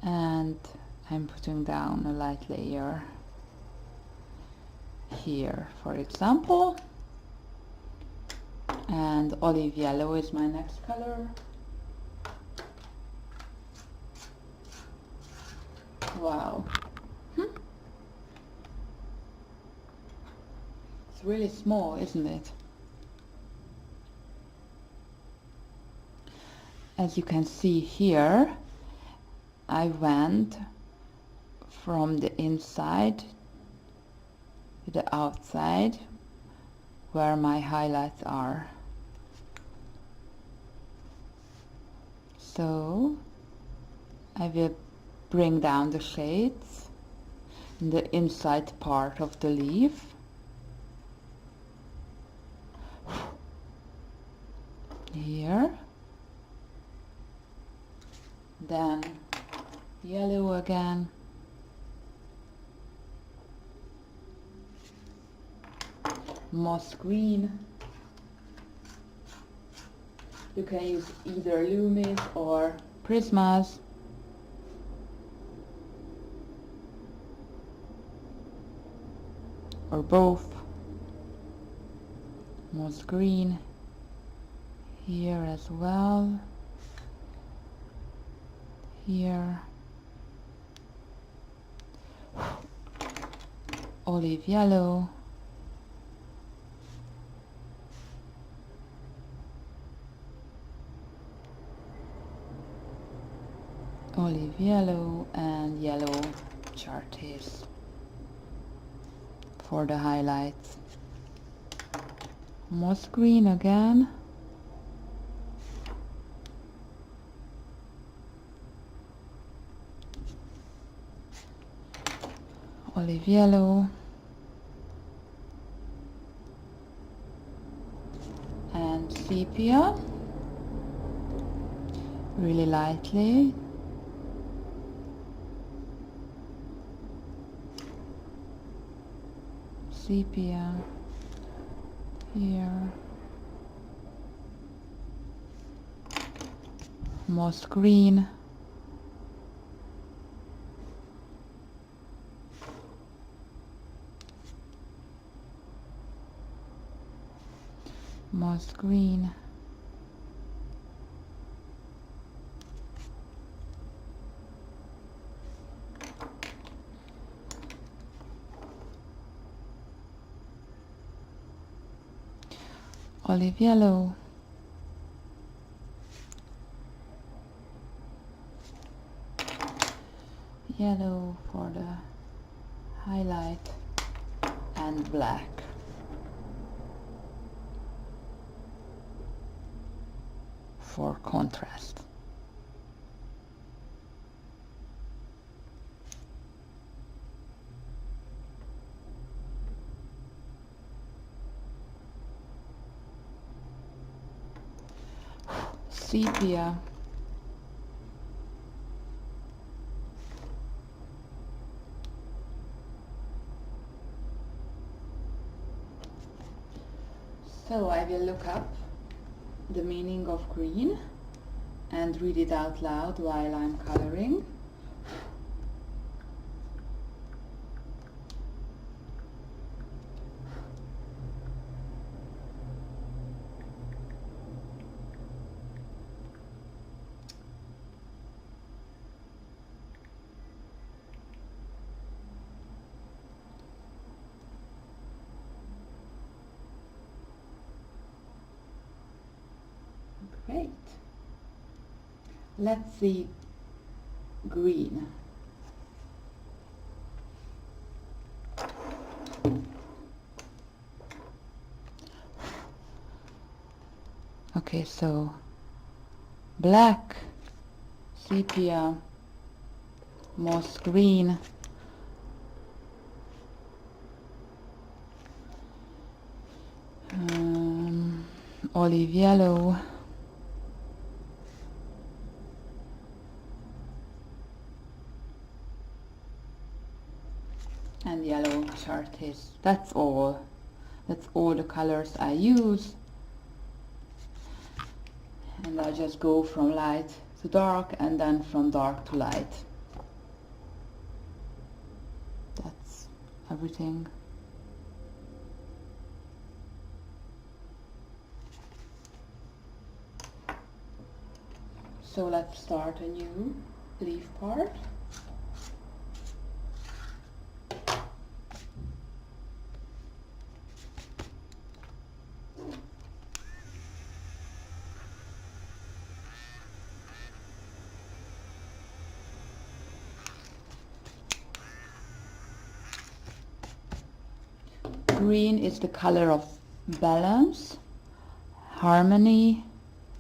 And I'm putting down a light layer here, for example. And olive yellow is my next color. Wow. It's really small, isn't it? As you can see here, I went from the inside to the outside where my highlights are. So I will bring down the shades in the inside part of the leaf. Here. Then yellow again. Moss green. You can use either Luminance or Prismas. Or both. Moss green here as well. Here. Olive yellow. Olive yellow and yellow Charteuse for the highlights. Moss green again. Olive yellow. And sepia. Really lightly. Sepia here, moss green, moss green, olive yellow, yellow for the highlight, and black. For contrast. Sepia. So I will look up the meaning of green and read it out loud while I'm coloring. Great. Let's see green. Okay, so black, sepia, moss green, olive yellow, and yellow Charteuse. That's all. That's all the colors I use. And I just go from light to dark and then from dark to light. That's everything. So let's start a new leaf part. Green is the color of balance, harmony,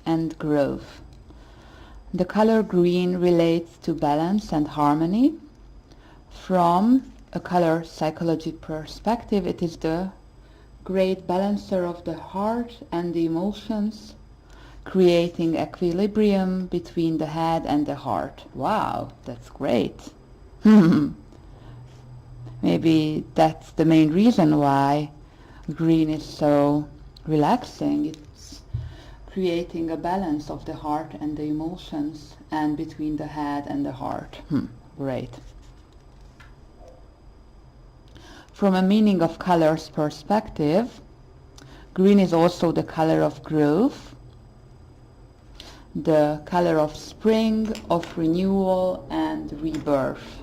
and growth. The color green relates to balance and harmony. From a color psychology perspective, it is the great balancer of the heart and the emotions, creating equilibrium between the head and the heart. Wow, that's great. Maybe that's the main reason why green is so relaxing. It's creating a balance of the heart and the emotions and between the head and the heart. Great. From a meaning of colors perspective, green is also the color of growth, the color of spring, of renewal and rebirth.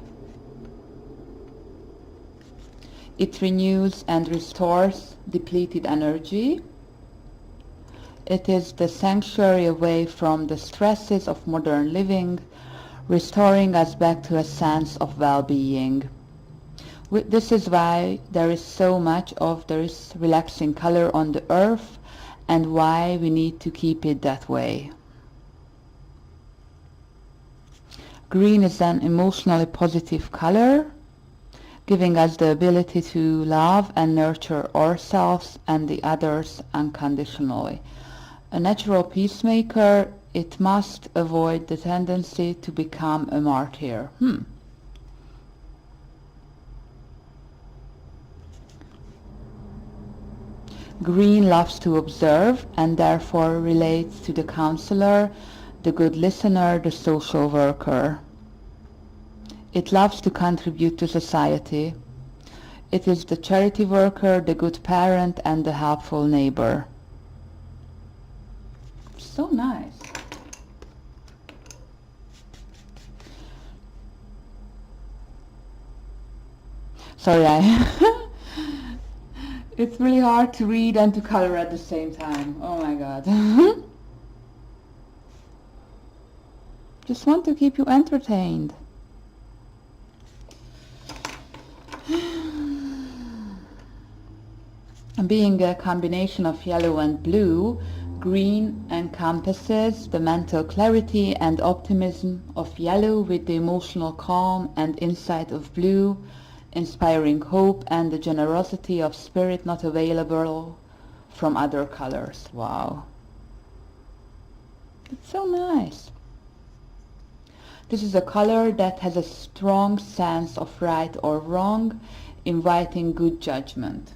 It renews and restores depleted energy. It is the sanctuary away from the stresses of modern living, restoring us back to a sense of well-being. This is why there is so much of this relaxing color on the earth and why we need to keep it that way. Green is an emotionally positive color, giving us the ability to love and nurture ourselves and the others unconditionally. A natural peacemaker, it must avoid the tendency to become a martyr. Green loves to observe and therefore relates to the counselor, the good listener, the social worker. It loves to contribute to society. It is the charity worker, the good parent, and the helpful neighbor. So nice. Sorry, it's really hard to read and to color at the same time. Oh my god. Just want to keep you entertained. Being a combination of yellow and blue, green encompasses the mental clarity and optimism of yellow with the emotional calm and insight of blue, inspiring hope and the generosity of spirit not available from other colors. Wow. It's so nice. This is a color that has a strong sense of right or wrong, inviting good judgment.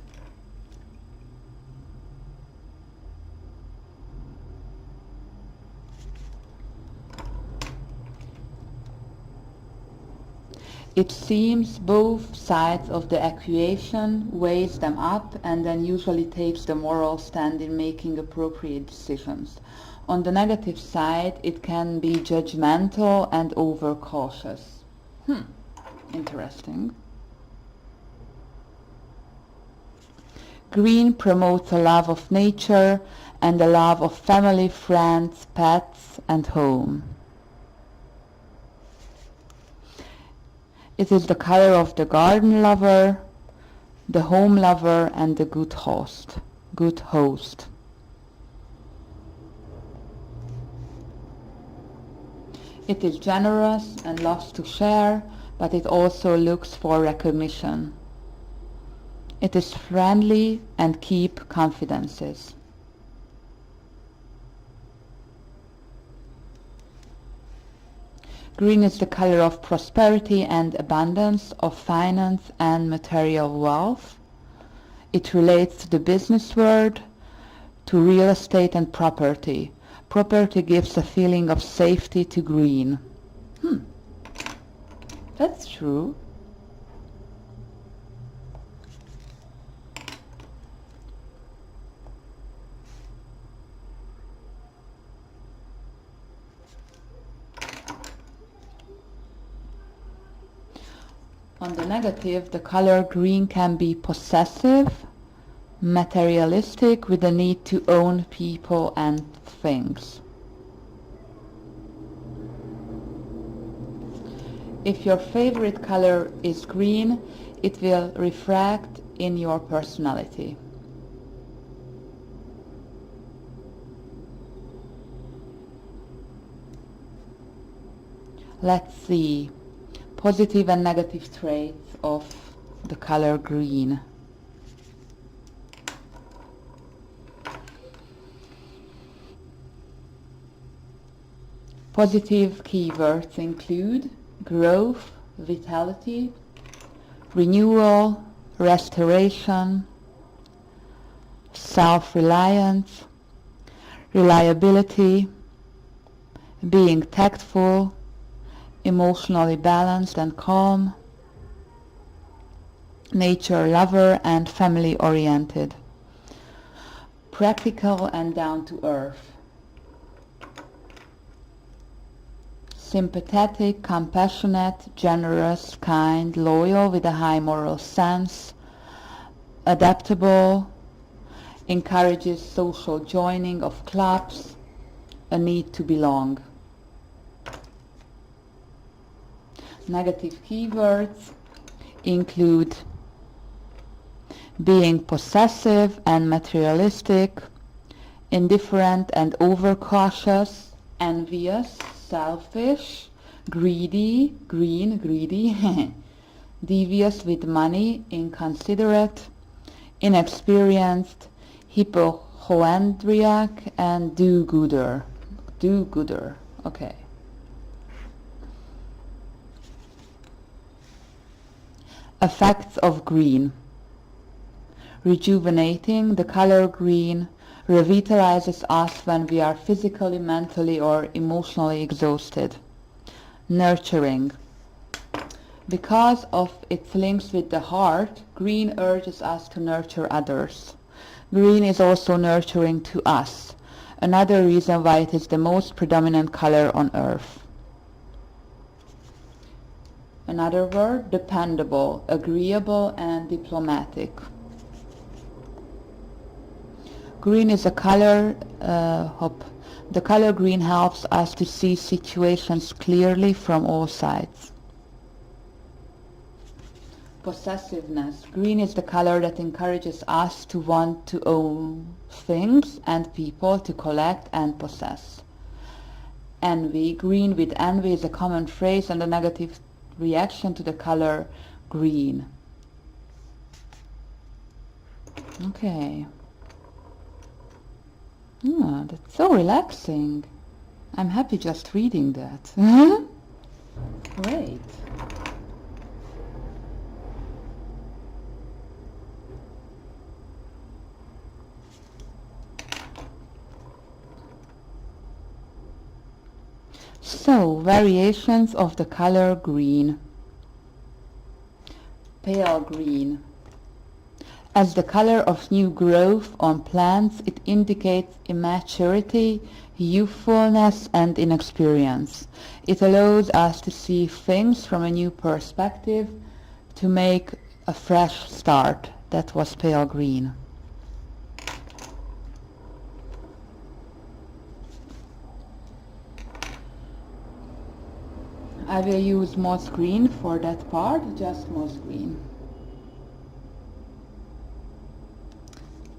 It seems both sides of the equation, weighs them up, and then usually takes the moral stand in making appropriate decisions. On the negative side, it can be judgmental and overcautious. Interesting. Green promotes a love of nature and a love of family, friends, pets, and home. It is the color of the garden lover, the home lover, and the good host. It is generous and loves to share, but it also looks for recognition. It is friendly and keep confidences. Green is the color of prosperity and abundance, of finance and material wealth. It relates to the business world, to real estate and property. Property gives a feeling of safety to green. That's true. On the negative, the color green can be possessive, materialistic, with a need to own people and things. If your favorite color is green, it will reflect in your personality. Let's see positive and negative traits of the color green. Positive keywords include growth, vitality, renewal, restoration, self-reliance, reliability, being tactful, emotionally balanced and calm, nature lover and family oriented, practical and down to earth, sympathetic, compassionate, generous, kind, loyal, with a high moral sense, adaptable, encourages social joining of clubs, a need to belong. Negative keywords include being possessive and materialistic, indifferent and overcautious, envious, selfish, greedy, greedy, devious with money, inconsiderate, inexperienced, hypochondriac, and do-gooder. Do-gooder, okay. Effects of green. Rejuvenating. The color green revitalizes us when we are physically, mentally, or emotionally exhausted. Nurturing. Because of its links with the heart, green urges us to nurture others. Green is also nurturing to us, another reason why it is the most predominant color on earth. Another word, dependable, agreeable, and diplomatic. Green is a color, the color green helps us to see situations clearly from all sides. Possessiveness. Green is the color that encourages us to want to own things and people, to collect and possess. Envy. Green with envy is a common phrase and a negative reaction to the color green. Okay. That's so relaxing. I'm happy just reading that. Great. So, variations of the color green. Pale green. As the color of new growth on plants, it indicates immaturity, youthfulness, and inexperience. It allows us to see things from a new perspective, to make a fresh start. That was pale green. I will use moss green for that part, just moss green.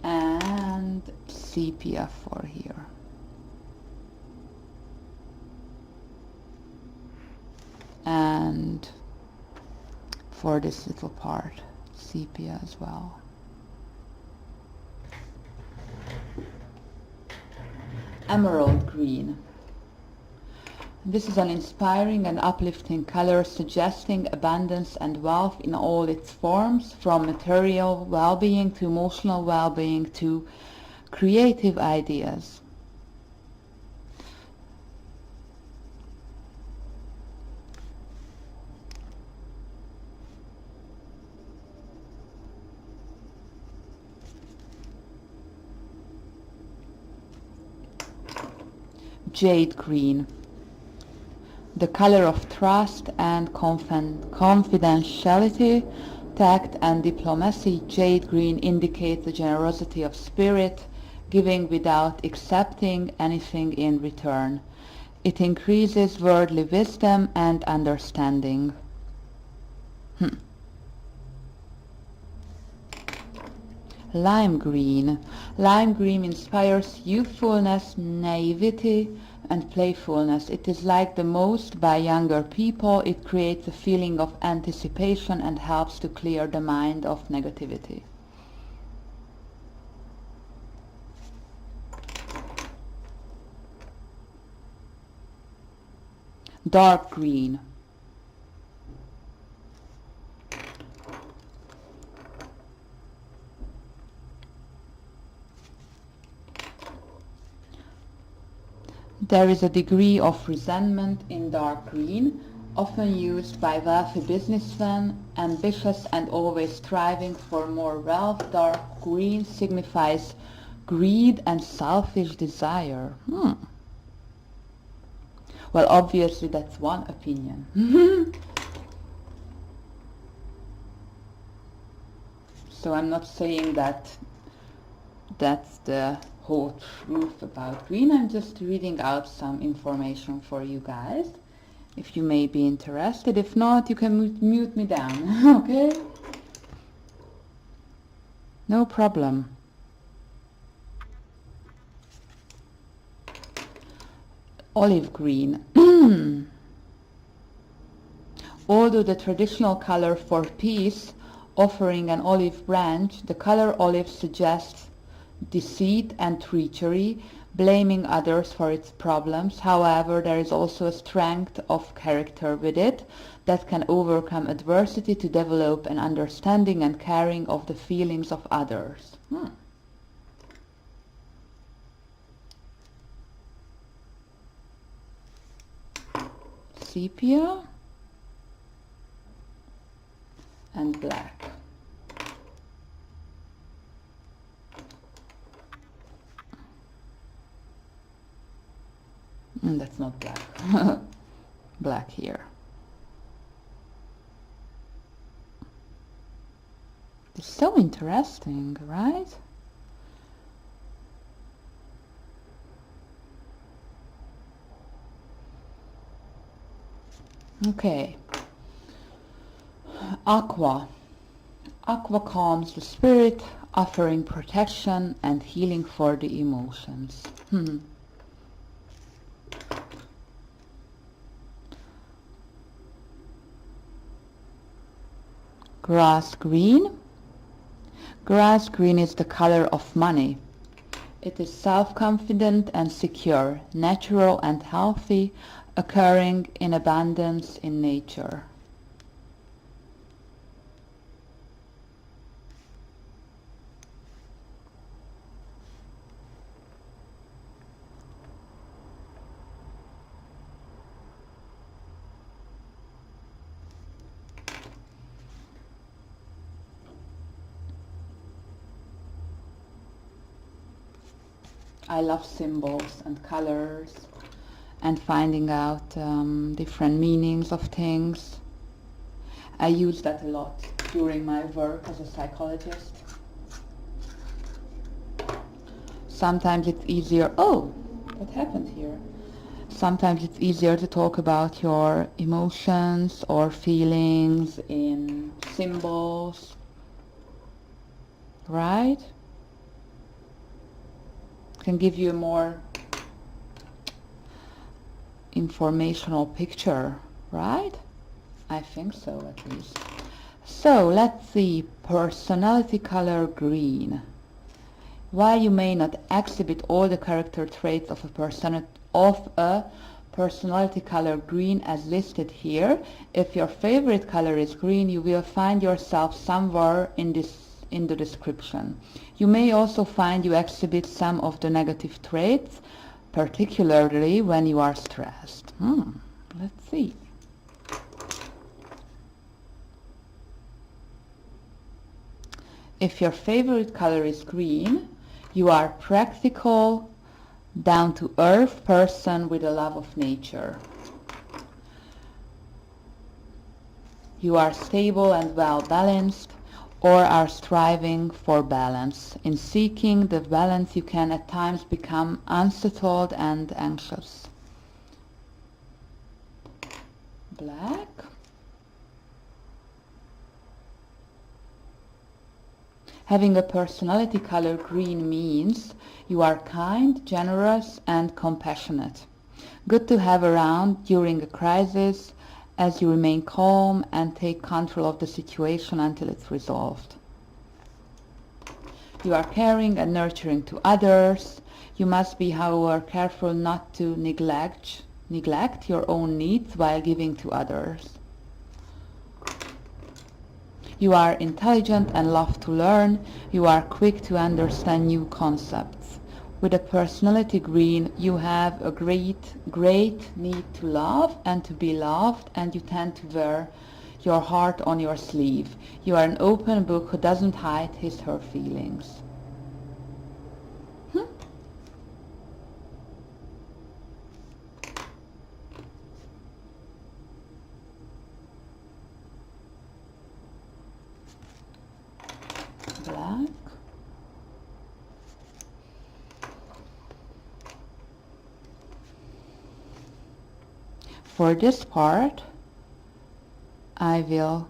And sepia for here. and for this little part, sepia as well. Emerald green. This is an inspiring and uplifting color suggesting abundance and wealth in all its forms, from material well-being to emotional well-being to creative ideas. Jade green. The color of trust and confidentiality, tact and diplomacy. Jade green indicates the generosity of spirit, giving without accepting anything in return. It increases worldly wisdom and understanding. Lime green. Lime green inspires youthfulness, naivety, and playfulness. It is liked the most by younger people. It creates a feeling of anticipation and helps to clear the mind of negativity. Dark green. There is a degree of resentment in dark green, often used by wealthy businessmen, ambitious and always striving for more wealth. Dark green signifies greed and selfish desire. Well, obviously that's one opinion. So I'm not saying that that's the whole truth about green. I'm just reading out some information for you guys, if you may be interested. If not, you can mute me down. Okay, no problem. Olive green. Although the traditional color for peace, offering an olive branch, the color olive suggests deceit and treachery, blaming others for its problems. However, there is also a strength of character with it that can overcome adversity to develop an understanding and caring of the feelings of others. Sepia and black. That's not black. Black here. It's so interesting, right? Okay. Aqua. Aqua calms the spirit, offering protection and healing for the emotions. Grass green. Grass green is the color of money. It is self-confident and secure, natural and healthy, occurring in abundance in nature. I love symbols and colors and finding out different meanings of things. I use that a lot during my work as a psychologist. Sometimes it's easier, what happened here? Sometimes it's easier to talk about your emotions or feelings in symbols, right? Can give you a more informational picture, right? I think so, at least. So let's see, personality color green. While you may not exhibit all the character traits of a personality color green as listed here, if your favorite color is green, you will find yourself somewhere in the description. You may also find you exhibit some of the negative traits, particularly when you are stressed. Let's see. If your favorite color is green, you are practical, down-to-earth person with a love of nature. You are stable and well-balanced, or are striving for balance. In seeking the balance, you can at times become unsettled and anxious. Black. Having a personality color green means you are kind, generous, and compassionate. Good to have around during a crisis, as you remain calm and take control of the situation until it's resolved. You are caring and nurturing to others. You must be, however, careful not to neglect your own needs while giving to others. You are intelligent and love to learn. You are quick to understand new concepts. With a personality green, you have a great need to love and to be loved, and you tend to wear your heart on your sleeve. You are an open book who doesn't hide her feelings. Black. For this part, I will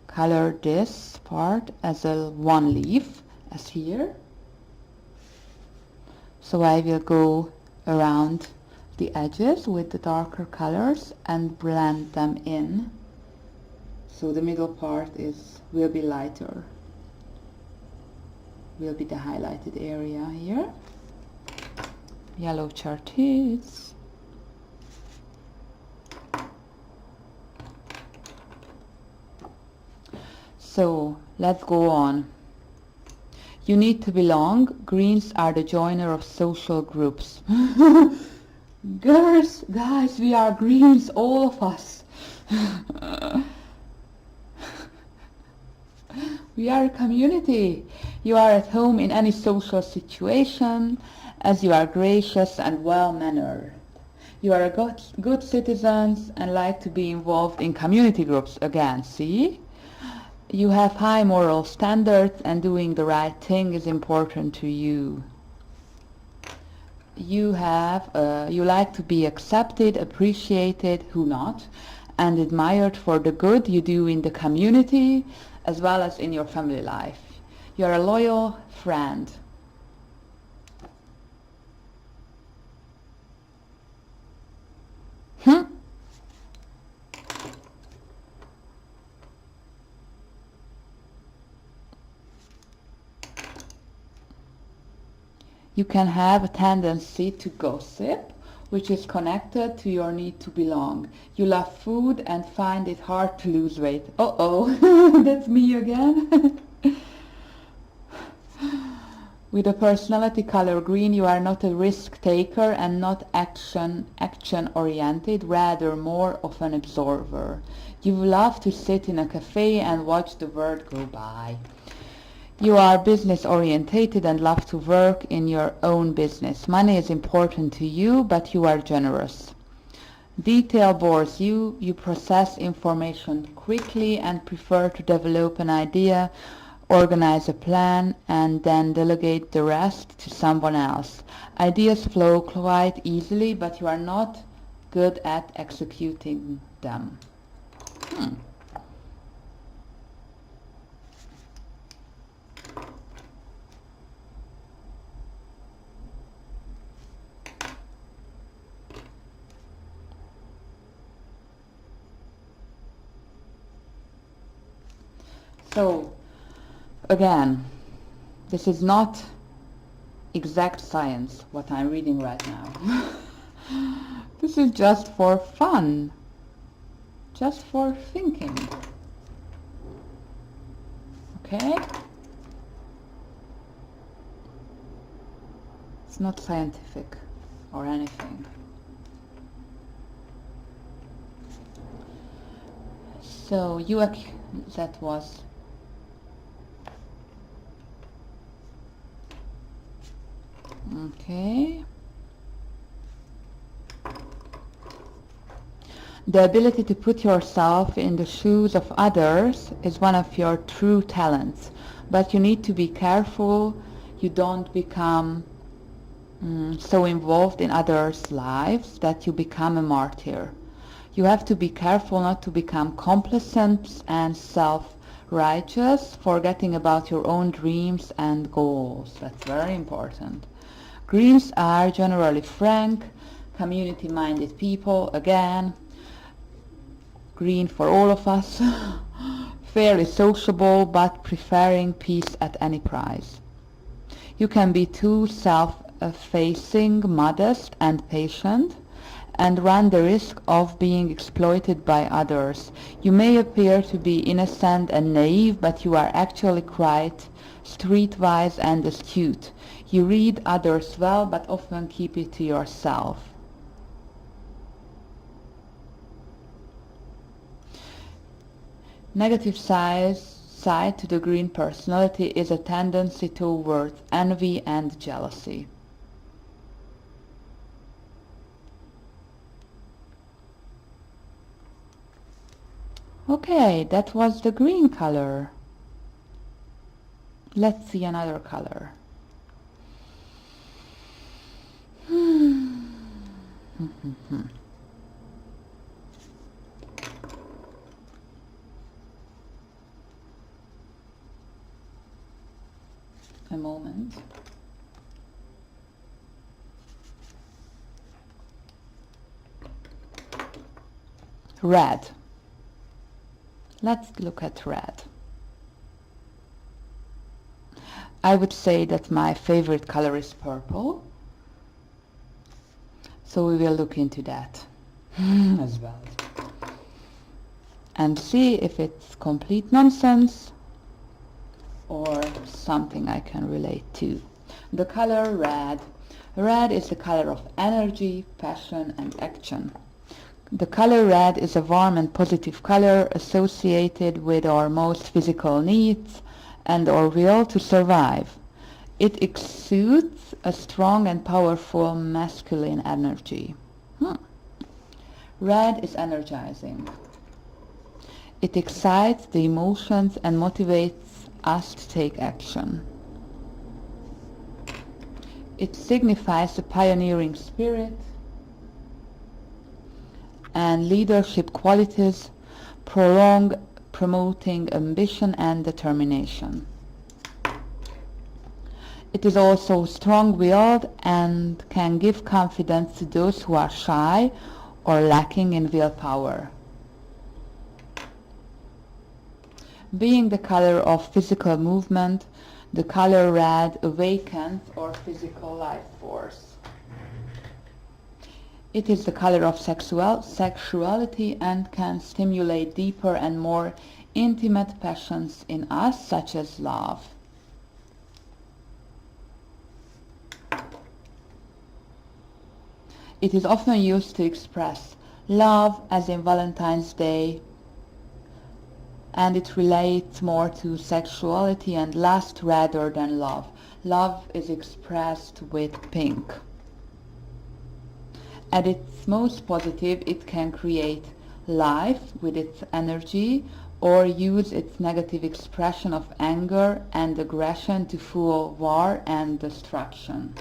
color this part as a one leaf, as here. So I will go around the edges with the darker colors and blend them in. So the middle part will be lighter. Will be the highlighted area here. Yellow Charteuse. So let's go on. You need to belong. Greens are the joiner of social groups. Girls, guys, we are greens, all of us. We are a community. You are at home in any social situation, as you are gracious and well-mannered. You are a good citizens and like to be involved in community groups again, see? You have high moral standards and doing the right thing is important to you. You like to be accepted, appreciated, who not, and admired for the good you do in the community as well as in your family life. You are a loyal friend. You can have a tendency to gossip, which is connected to your need to belong. You love food and find it hard to lose weight. Uh-oh, that's me again. With a personality color green, you are not a risk taker and not action oriented, rather more of an observer. You love to sit in a cafe and watch the world go by. You are business orientated and love to work in your own business. Money is important to you, but you are generous. Detail bores you. You process information quickly and prefer to develop an idea, organize a plan, and then delegate the rest to someone else. Ideas flow quite easily, but you are not good at executing them. So, again, this is not exact science, what I'm reading right now. This is just for fun, just for thinking. Okay? It's not scientific or anything. So that was okay. The ability to put yourself in the shoes of others is one of your true talents, but you need to be careful you don't become so involved in others' lives that you become a martyr. You have to be careful not to become complacent and self-righteous, forgetting about your own dreams and goals. That's very important. Greens are generally frank, community-minded people. Again, green for all of us. Fairly sociable, but preferring peace at any price. You can be too self-effacing, modest, and patient, and run the risk of being exploited by others. You may appear to be innocent and naive, but you are actually quite streetwise and astute. You read others well, but often keep it to yourself. Negative side to the green personality is a tendency towards envy and jealousy. Okay, that was the green color. Let's see another color. A moment. Red. Let's look at red. I would say that my favorite color is purple. So we will look into that as well. And see if it's complete nonsense or something I can relate to. The color red. Red is the color of energy, passion, and action. The color red is a warm and positive color associated with our most physical needs and our will to survive. It exudes a strong and powerful masculine energy. Red is energizing. It excites the emotions and motivates us to take action. It signifies a pioneering spirit and leadership qualities, promoting ambition and determination. It is also strong-willed and can give confidence to those who are shy or lacking in willpower. Being the color of physical movement, the color red awakens our physical life force. It is the color of sexuality and can stimulate deeper and more intimate passions in us, such as love. It is often used to express love, as in Valentine's Day, and it relates more to sexuality and lust rather than love. Love is expressed with pink. At its most positive, it can create life with its energy or use its negative expression of anger and aggression to fuel war and destruction.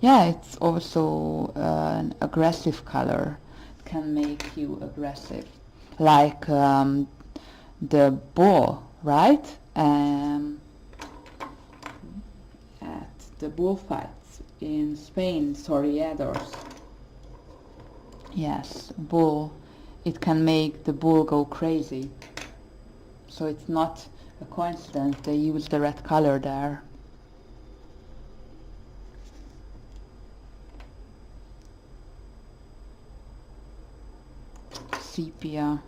Yeah, it's also an aggressive color. It can make you aggressive. Like the bull, right? At the bullfights in Spain, Soriados. Yes, bull. It can make the bull go crazy. So it's not a coincidence they use the red color there. Sepia.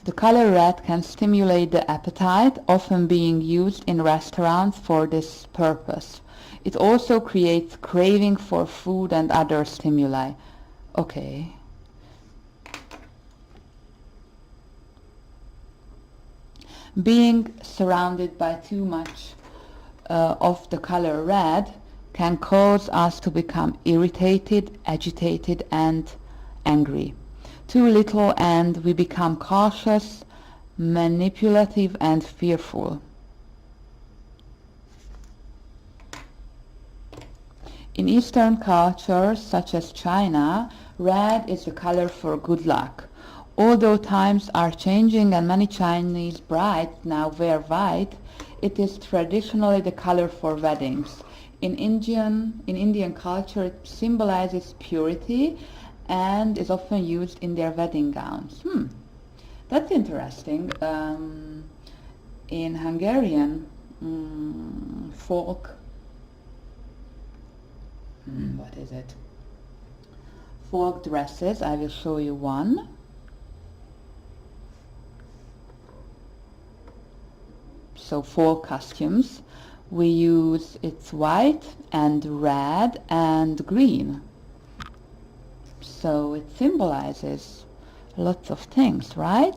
The color red can stimulate the appetite, often being used in restaurants for this purpose. It also creates craving for food and other stimuli. Okay. Being surrounded by too much of the color red can cause us to become irritated, agitated, and angry. Too little and we become cautious, manipulative, and fearful. In Eastern cultures, such as China, red is the color for good luck. Although times are changing and many Chinese brides now wear white, it is traditionally the color for weddings. In Indian culture, it symbolizes purity and is often used in their wedding gowns. That's interesting. In Hungarian folk, what is it? Folk dresses, I will show you one. So folk costumes, we use it's white and red and green. So it symbolizes lots of things, right?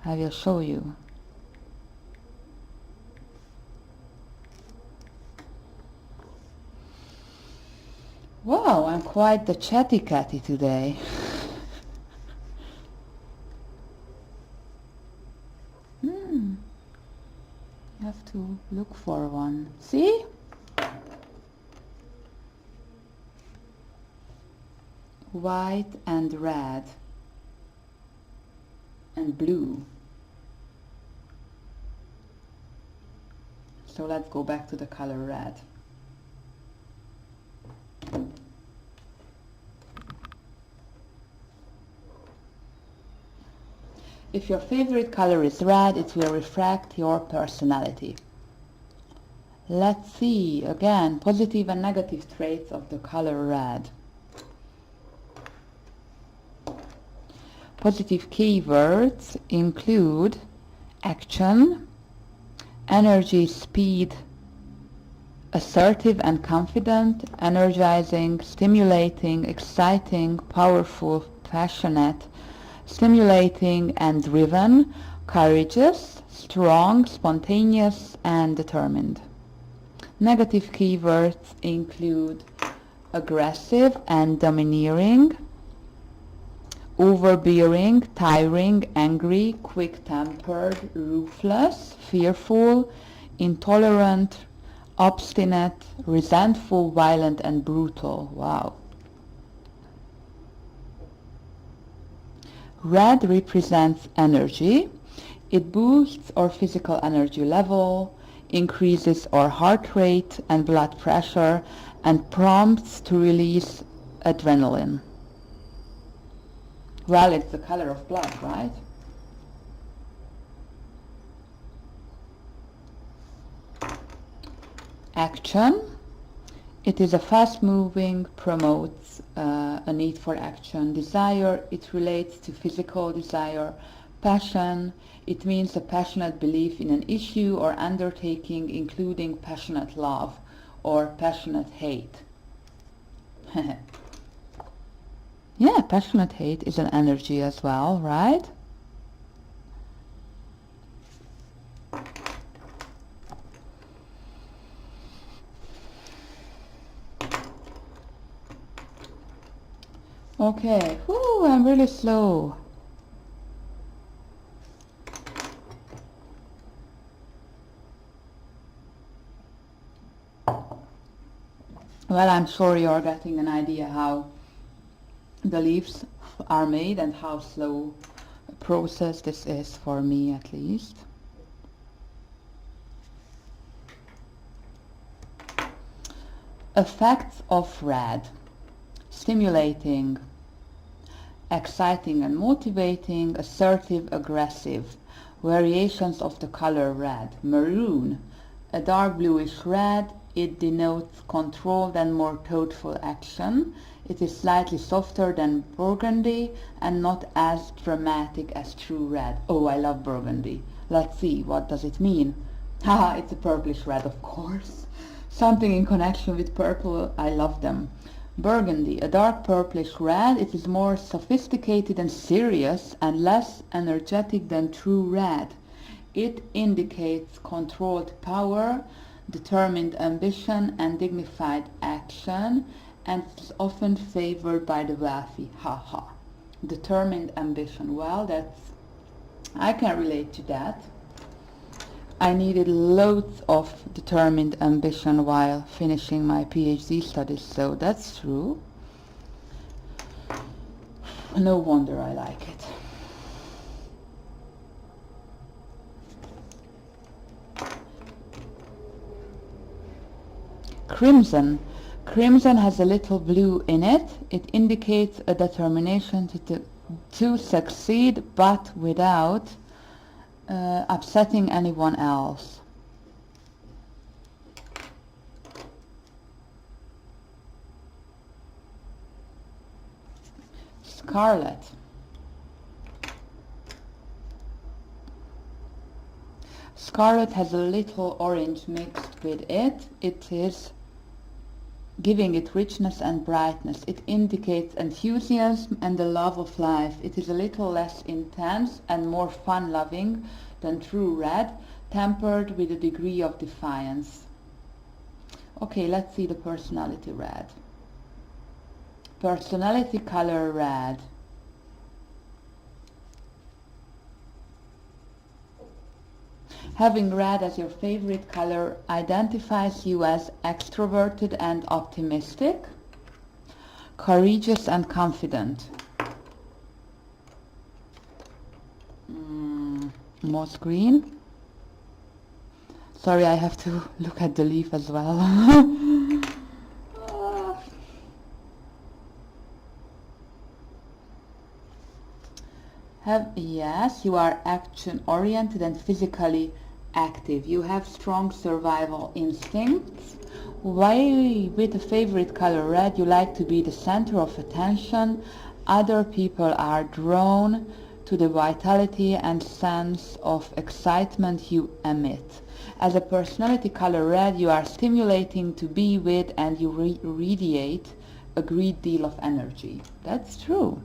I will show you. Wow, I'm quite the chatty catty today. You have to look for one. See? White and red and blue. So let's go back to the color red. If your favorite color is red, it will reflect your personality. Let's see, again, positive and negative traits of the color red. Positive keywords include action, energy, speed, assertive and confident, energizing, stimulating, exciting, powerful, passionate, stimulating and driven, courageous, strong, spontaneous, and determined. Negative keywords include aggressive and domineering, overbearing, tiring, angry, quick-tempered, ruthless, fearful, intolerant, obstinate, resentful, violent, and brutal. Wow. Red represents energy. It boosts our physical energy level, increases our heart rate and blood pressure, and prompts to release adrenaline. Well, it's the color of blood, right? Action. It is a fast-moving, promotes a need for action. Desire, it relates to physical desire. Passion, it means a passionate belief in an issue or undertaking, including passionate love or passionate hate. Yeah, passionate hate is an energy as well, right? Okay, whoo, I'm really slow. Well, I'm sure you're getting an idea how the leaves are made and how slow a process this is for me, at least. Effects of red. Stimulating, exciting and motivating, assertive, aggressive. Variations of the color red. Maroon, a dark bluish red. It denotes controlled and more thoughtful action. It is slightly softer than burgundy and not as dramatic as true red. Oh, I love burgundy. Let's see, what does it mean? Haha, it's a purplish red, of course. Something in connection with purple, I love them. Burgundy, a dark purplish red. It is more sophisticated and serious and less energetic than true red. It indicates controlled power, determined ambition and dignified action, and is often favored by the wealthy. Haha. Determined ambition. Well, I can relate to that. I needed loads of determined ambition while finishing my PhD studies, so that's true. No wonder I like it. Crimson. Crimson has a little blue in it. It indicates a determination to succeed, but without upsetting anyone else. Scarlet. Scarlet has a little orange mixed with it. It is giving it richness and brightness. It indicates enthusiasm and the love of life. It is a little less intense and more fun-loving than true red, tempered with a degree of defiance. Okay, let's see the personality red. Personality color red. Having red as your favorite color identifies you as extroverted and optimistic, courageous and confident. Moss green. Sorry, I have to look at the leaf as well. Yes, you are action-oriented and physically active. You have strong survival instincts. Why, with a favorite color red, you like to be the center of attention. Other people are drawn to the vitality and sense of excitement you emit. As a personality color red, you are stimulating to be with and you radiate a great deal of energy. That's true.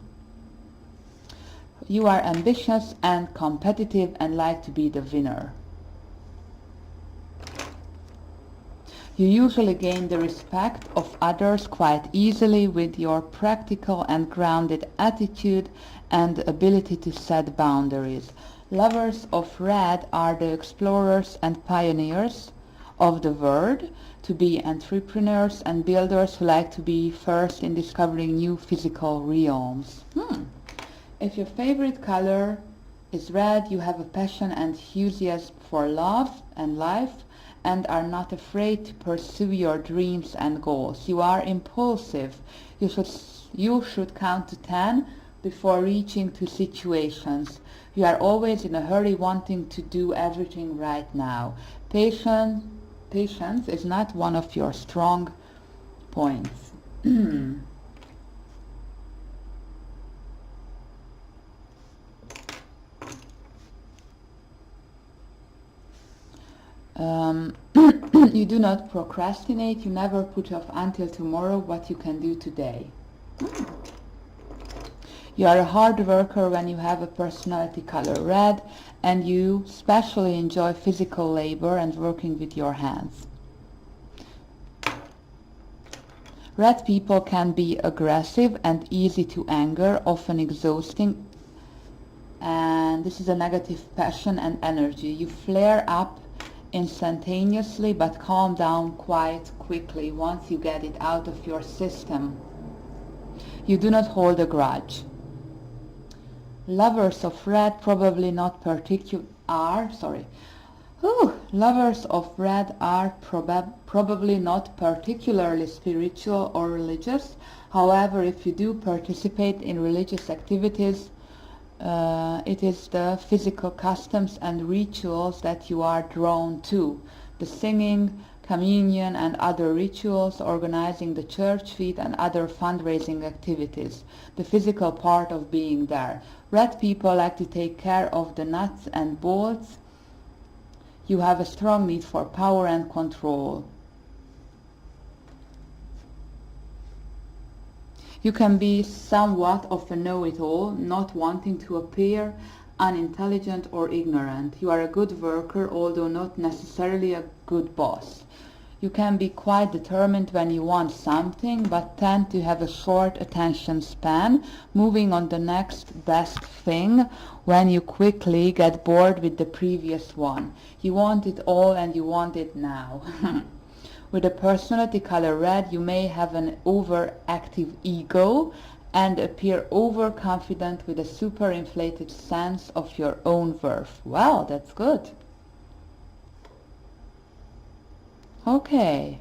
You are ambitious and competitive and like to be the winner. You usually gain the respect of others quite easily with your practical and grounded attitude and ability to set boundaries. Lovers of red are the explorers and pioneers of the world, to be entrepreneurs and builders who like to be first in discovering new physical realms. If your favorite color is red, you have a passion and enthusiasm for love and life and are not afraid to pursue your dreams and goals. You are impulsive. You should count to 10 before reaching to situations. You are always in a hurry, wanting to do everything right now. Patience is not one of your strong points. You do not procrastinate. You never put off until tomorrow what you can do today. You are a hard worker when you have a personality color red, and you especially enjoy physical labor and working with your hands. Red people can be aggressive and easy to anger, often exhausting, and this is a negative passion and energy. You flare up instantaneously but calm down quite quickly once you get it out of your system. You do not hold a grudge. Lovers of red probably not Lovers of red are probably not particularly spiritual or religious. However, if you do participate in religious activities, it is the physical customs and rituals that you are drawn to. The singing, communion and other rituals, organizing the church feast and other fundraising activities. The physical part of being there. Red people like to take care of the nuts and bolts. You have a strong need for power and control. You can be somewhat of a know-it-all, not wanting to appear unintelligent or ignorant. You are a good worker, although not necessarily a good boss. You can be quite determined when you want something, but tend to have a short attention span, moving on the next best thing when you quickly get bored with the previous one. You want it all and you want it now. With a personality color red, you may have an overactive ego and appear overconfident with a superinflated sense of your own worth. Wow, that's good. Okay.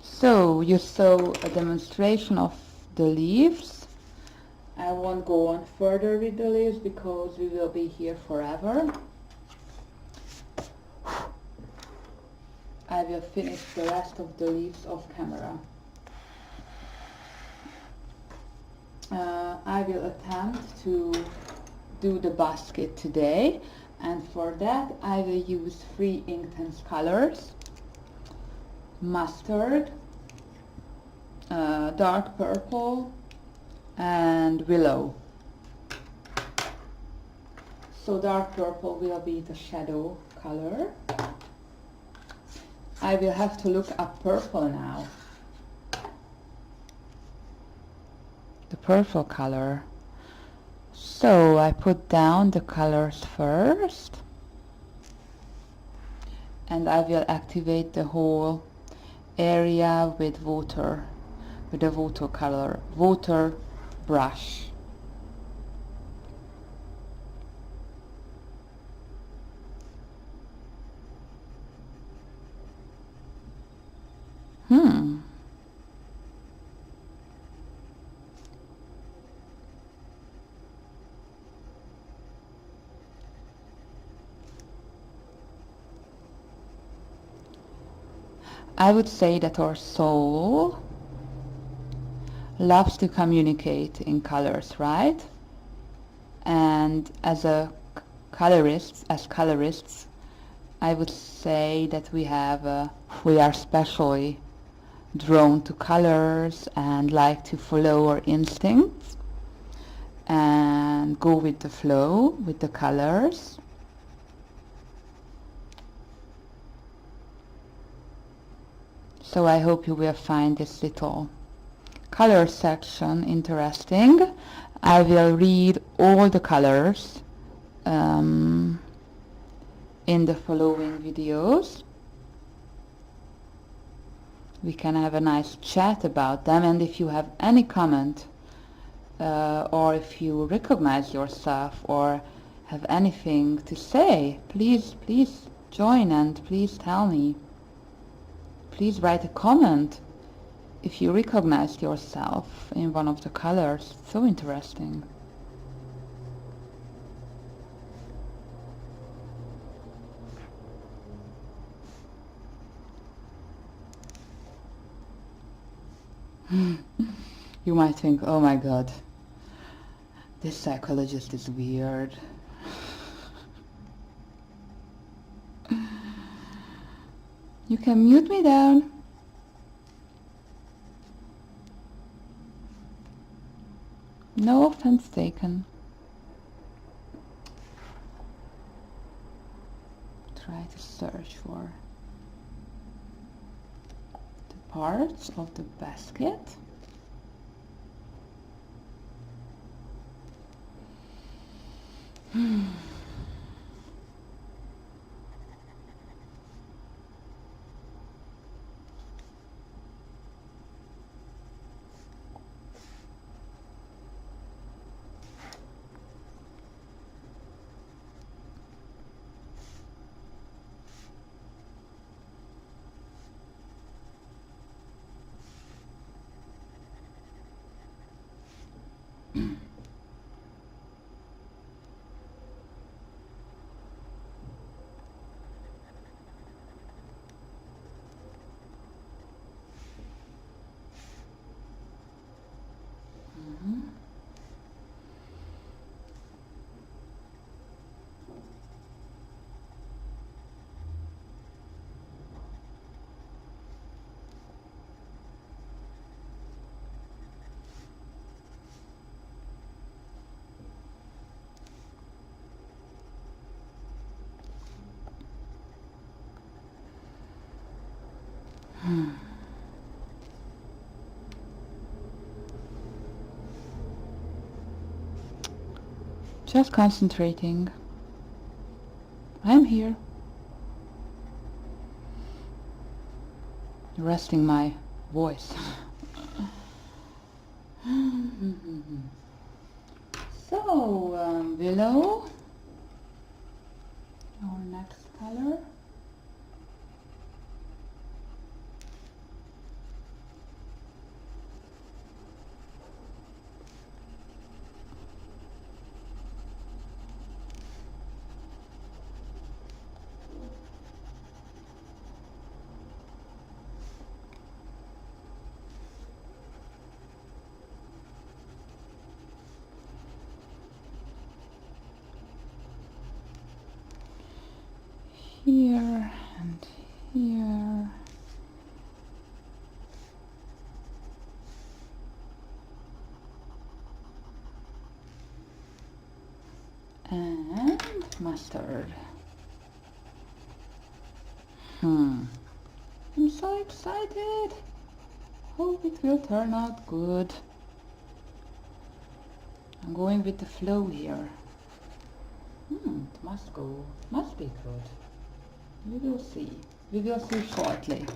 So you saw a demonstration of the leaves. I won't go on further with the leaves because we will be here forever. I will finish the rest of the leaves off camera. I will attempt to do the basket today, and for that I will use 3 INKTENSE colors: mustard, dark purple and willow. So dark purple will be the shadow color. I will have to look up purple now. The purple color. So I put down the colors first and I will activate the whole area with water, with a water brush. I would say that our soul loves to communicate in colors, right? And as colorists, I would say that we are specially drawn to colors and like to follow our instincts and go with the flow with the colors. So I hope you will find this little color section interesting. I will read all the colors in the following videos. We can have a nice chat about them, and if you have any comment or if you recognize yourself or have anything to say, please join and please tell me. Please write a comment if you recognized yourself in one of the colors. So interesting. You might think, oh my god, this psychologist is weird. You can mute me down. No offense taken. Try to search for the parts of the basket. Just concentrating. I'm here. Resting my voice. So, Willow, our next color. Here and here. And mustard. I'm so excited. Hope it will turn out good. I'm going with the flow here. It must be good. We will see. We will see shortly.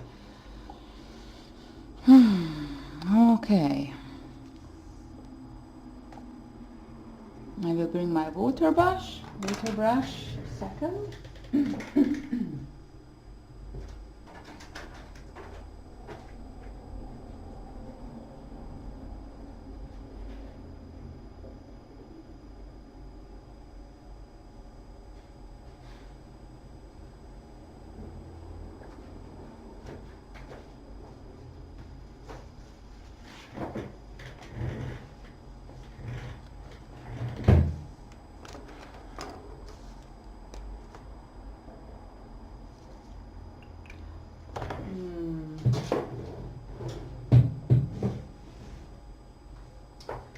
Okay. I will bring my water brush second.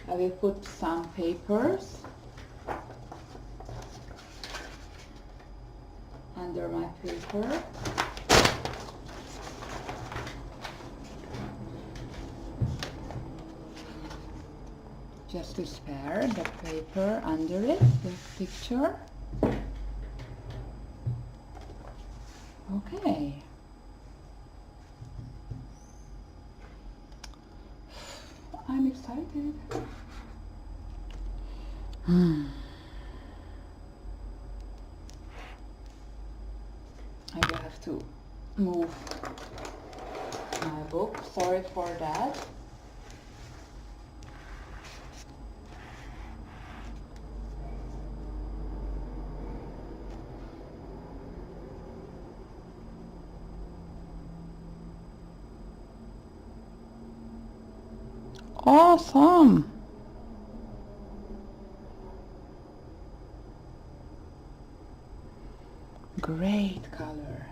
I will put some papers under my paper. Just to spare the paper under it, the picture. Okay. I'm excited. I will have to move my book. Sorry for that. Awesome! Great color.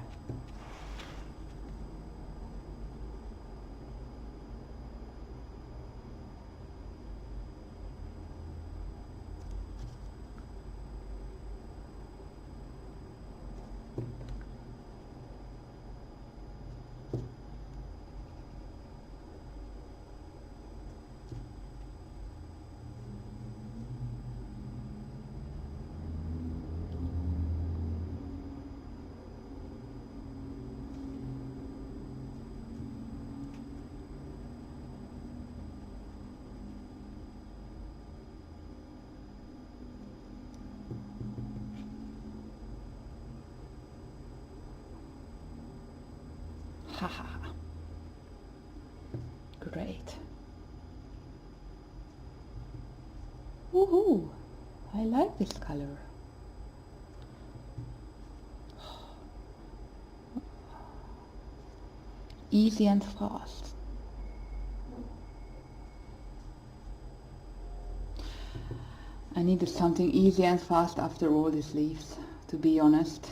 Haha. Great. Woohoo! I like this color. Easy and fast. I needed something easy and fast after all these leaves, to be honest.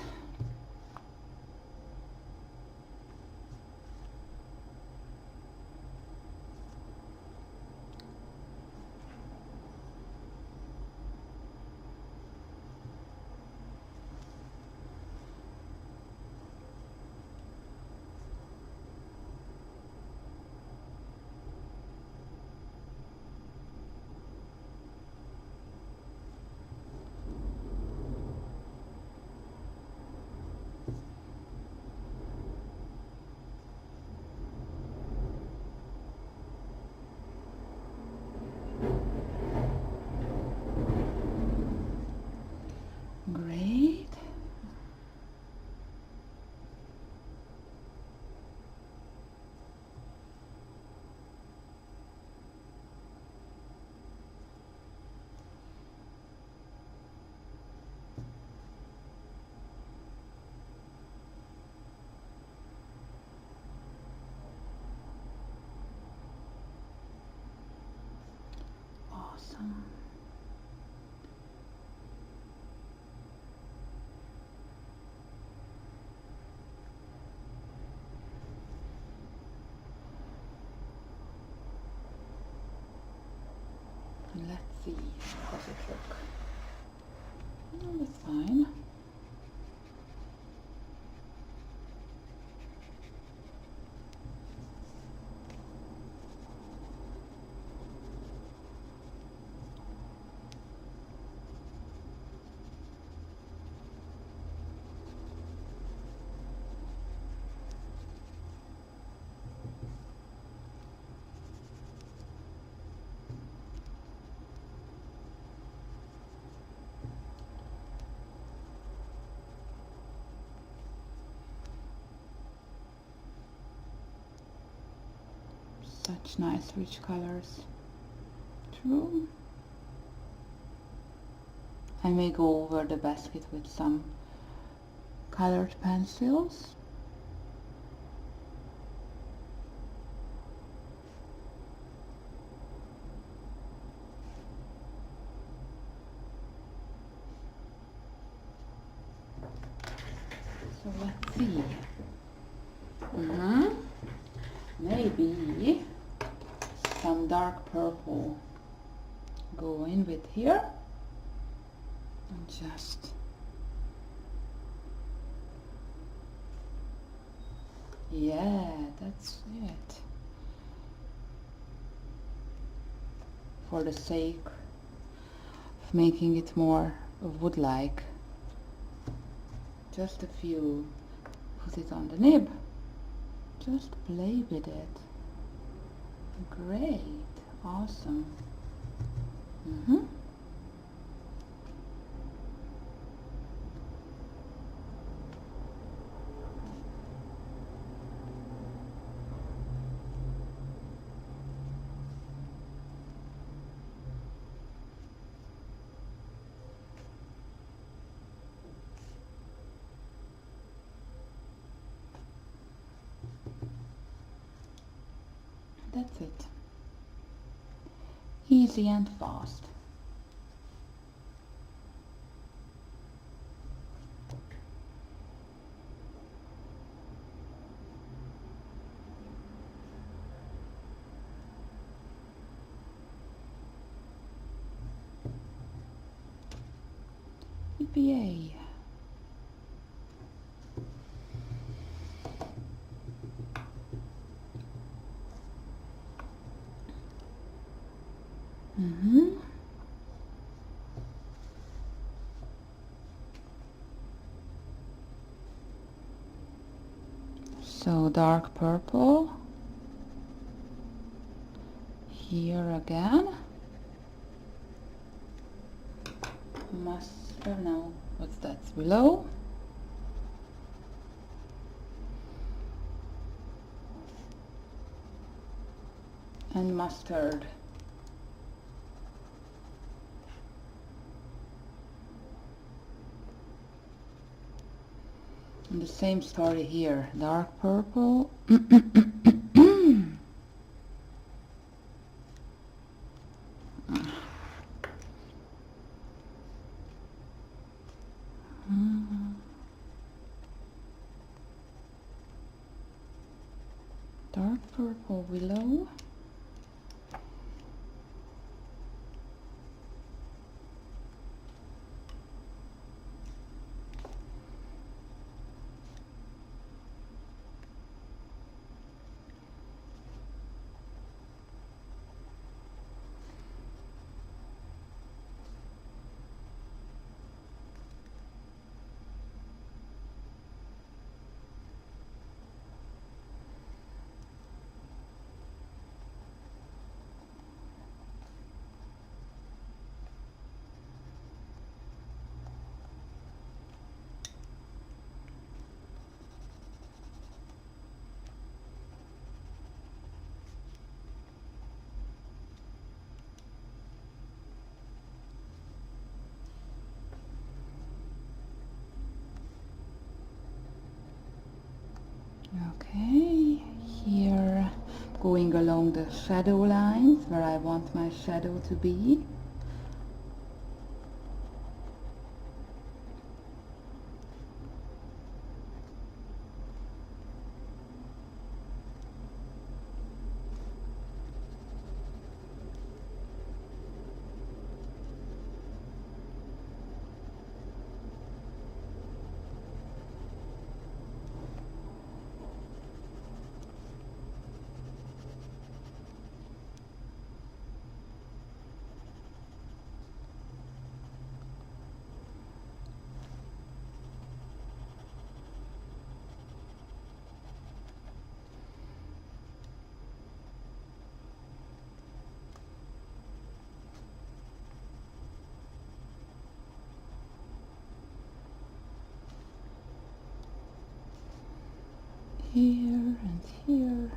Awesome. Let's see, how does it look? Oh, that's fine. Such nice rich colors. True. I may go over the basket with some colored pencils. So let's see. Maybe some dark purple go in with here and just that's it, for the sake of making it more wood-like. Just a few, put it on the nib, just play with it. Great, awesome. That's it. Easy and fast. EPA. So dark purple here again. Mustard, no, what's that? Willow. And mustard. And the same story here, dark purple. Dark purple willow. Okay, here going along the shadow lines where I want my shadow to be. here and here.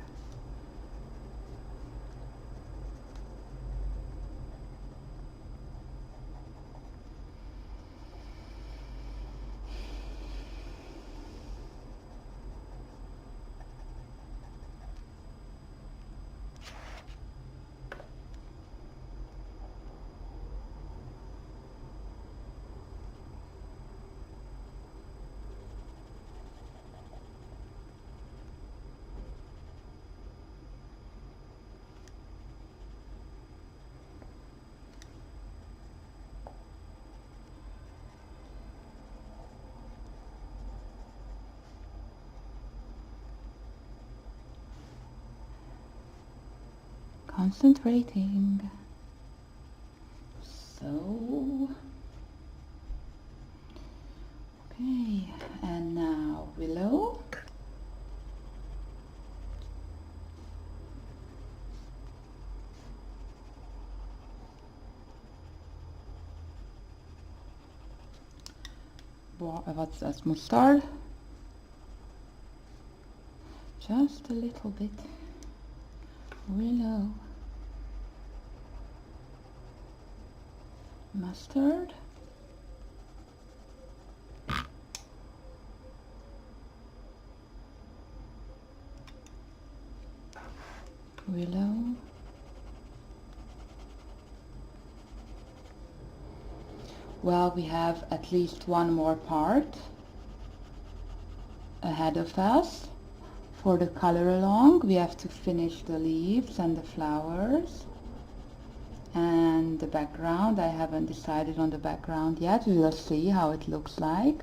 Concentrating. So, okay, and now Willow. What's that? Mustard? Just a little bit. Willow. Mustard. Willow. Well, we have at least one more part ahead of us. For the color along, we have to finish the leaves and the flowers. And the background, I haven't decided on the background yet. We will see how it looks like.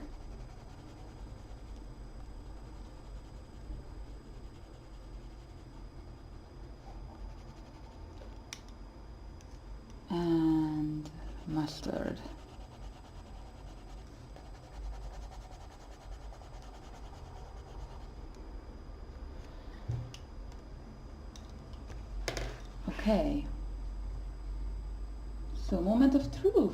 And mustard. Okay. So, moment of truth.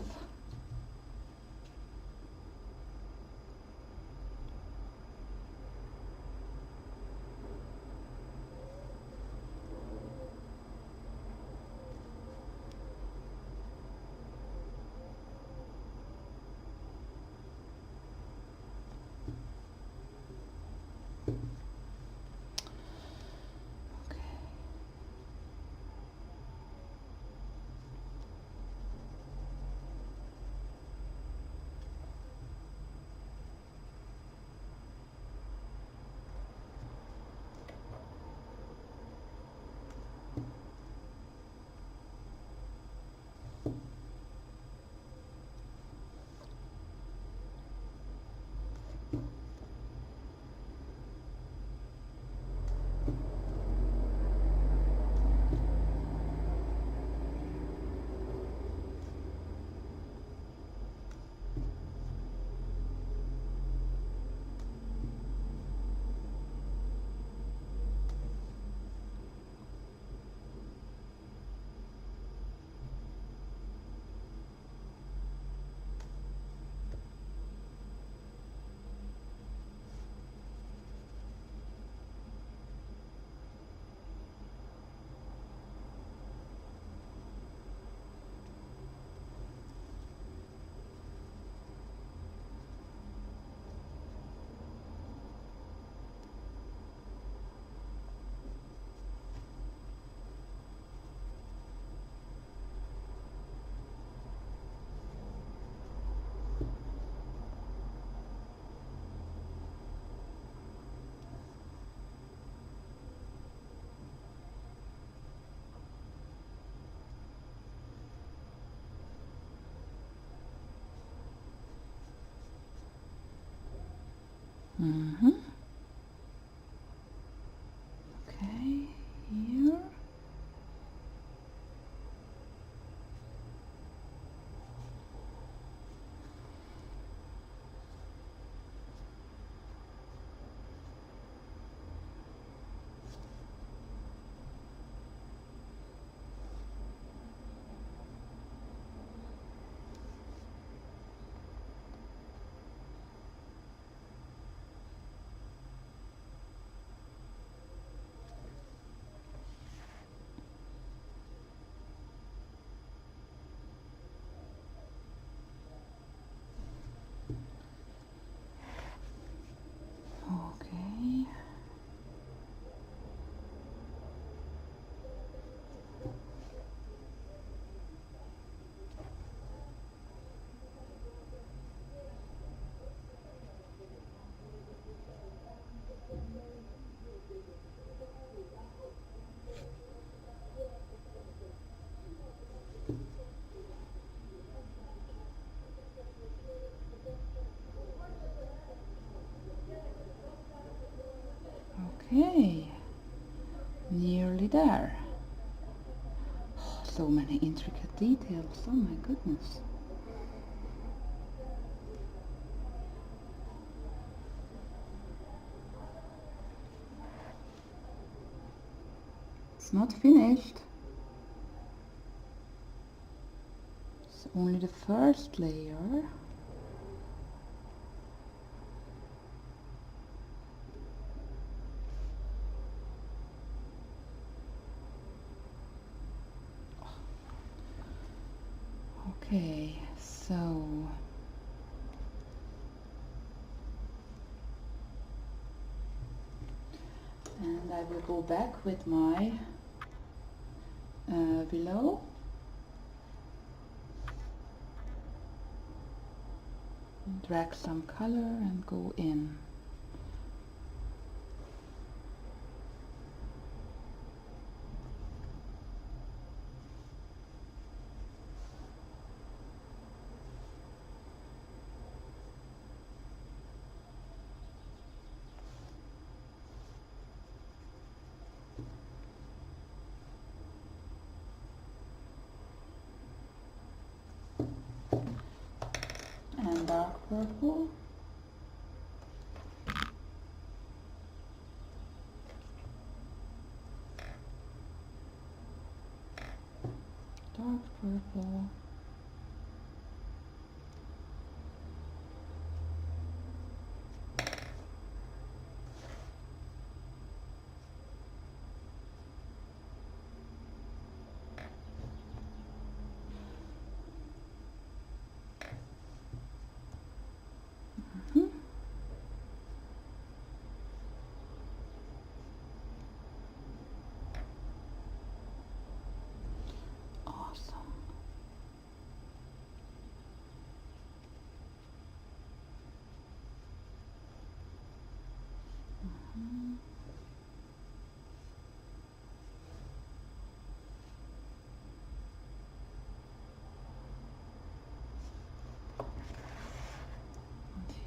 Okay, here. there. Oh, so many intricate details, oh my goodness. It's not finished. It's only the first layer. Okay, so and I will go back with my Willow. Drag some color and go in. And dark purple. Dark purple.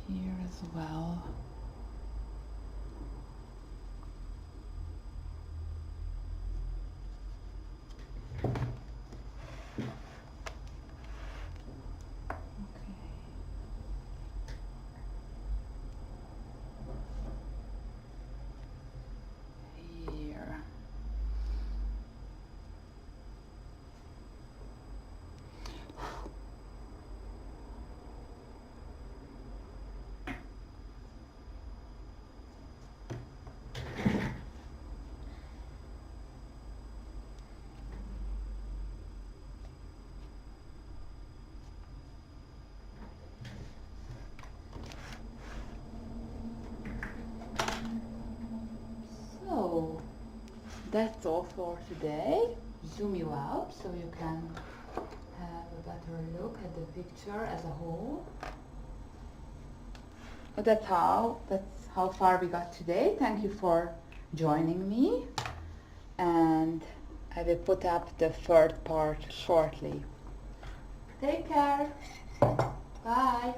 Here as well. That's all for today. Zoom you out so you can have a better look at the picture as a whole. But that's how far we got today. Thank you for joining me, and I will put up the third part shortly. Take care. Bye.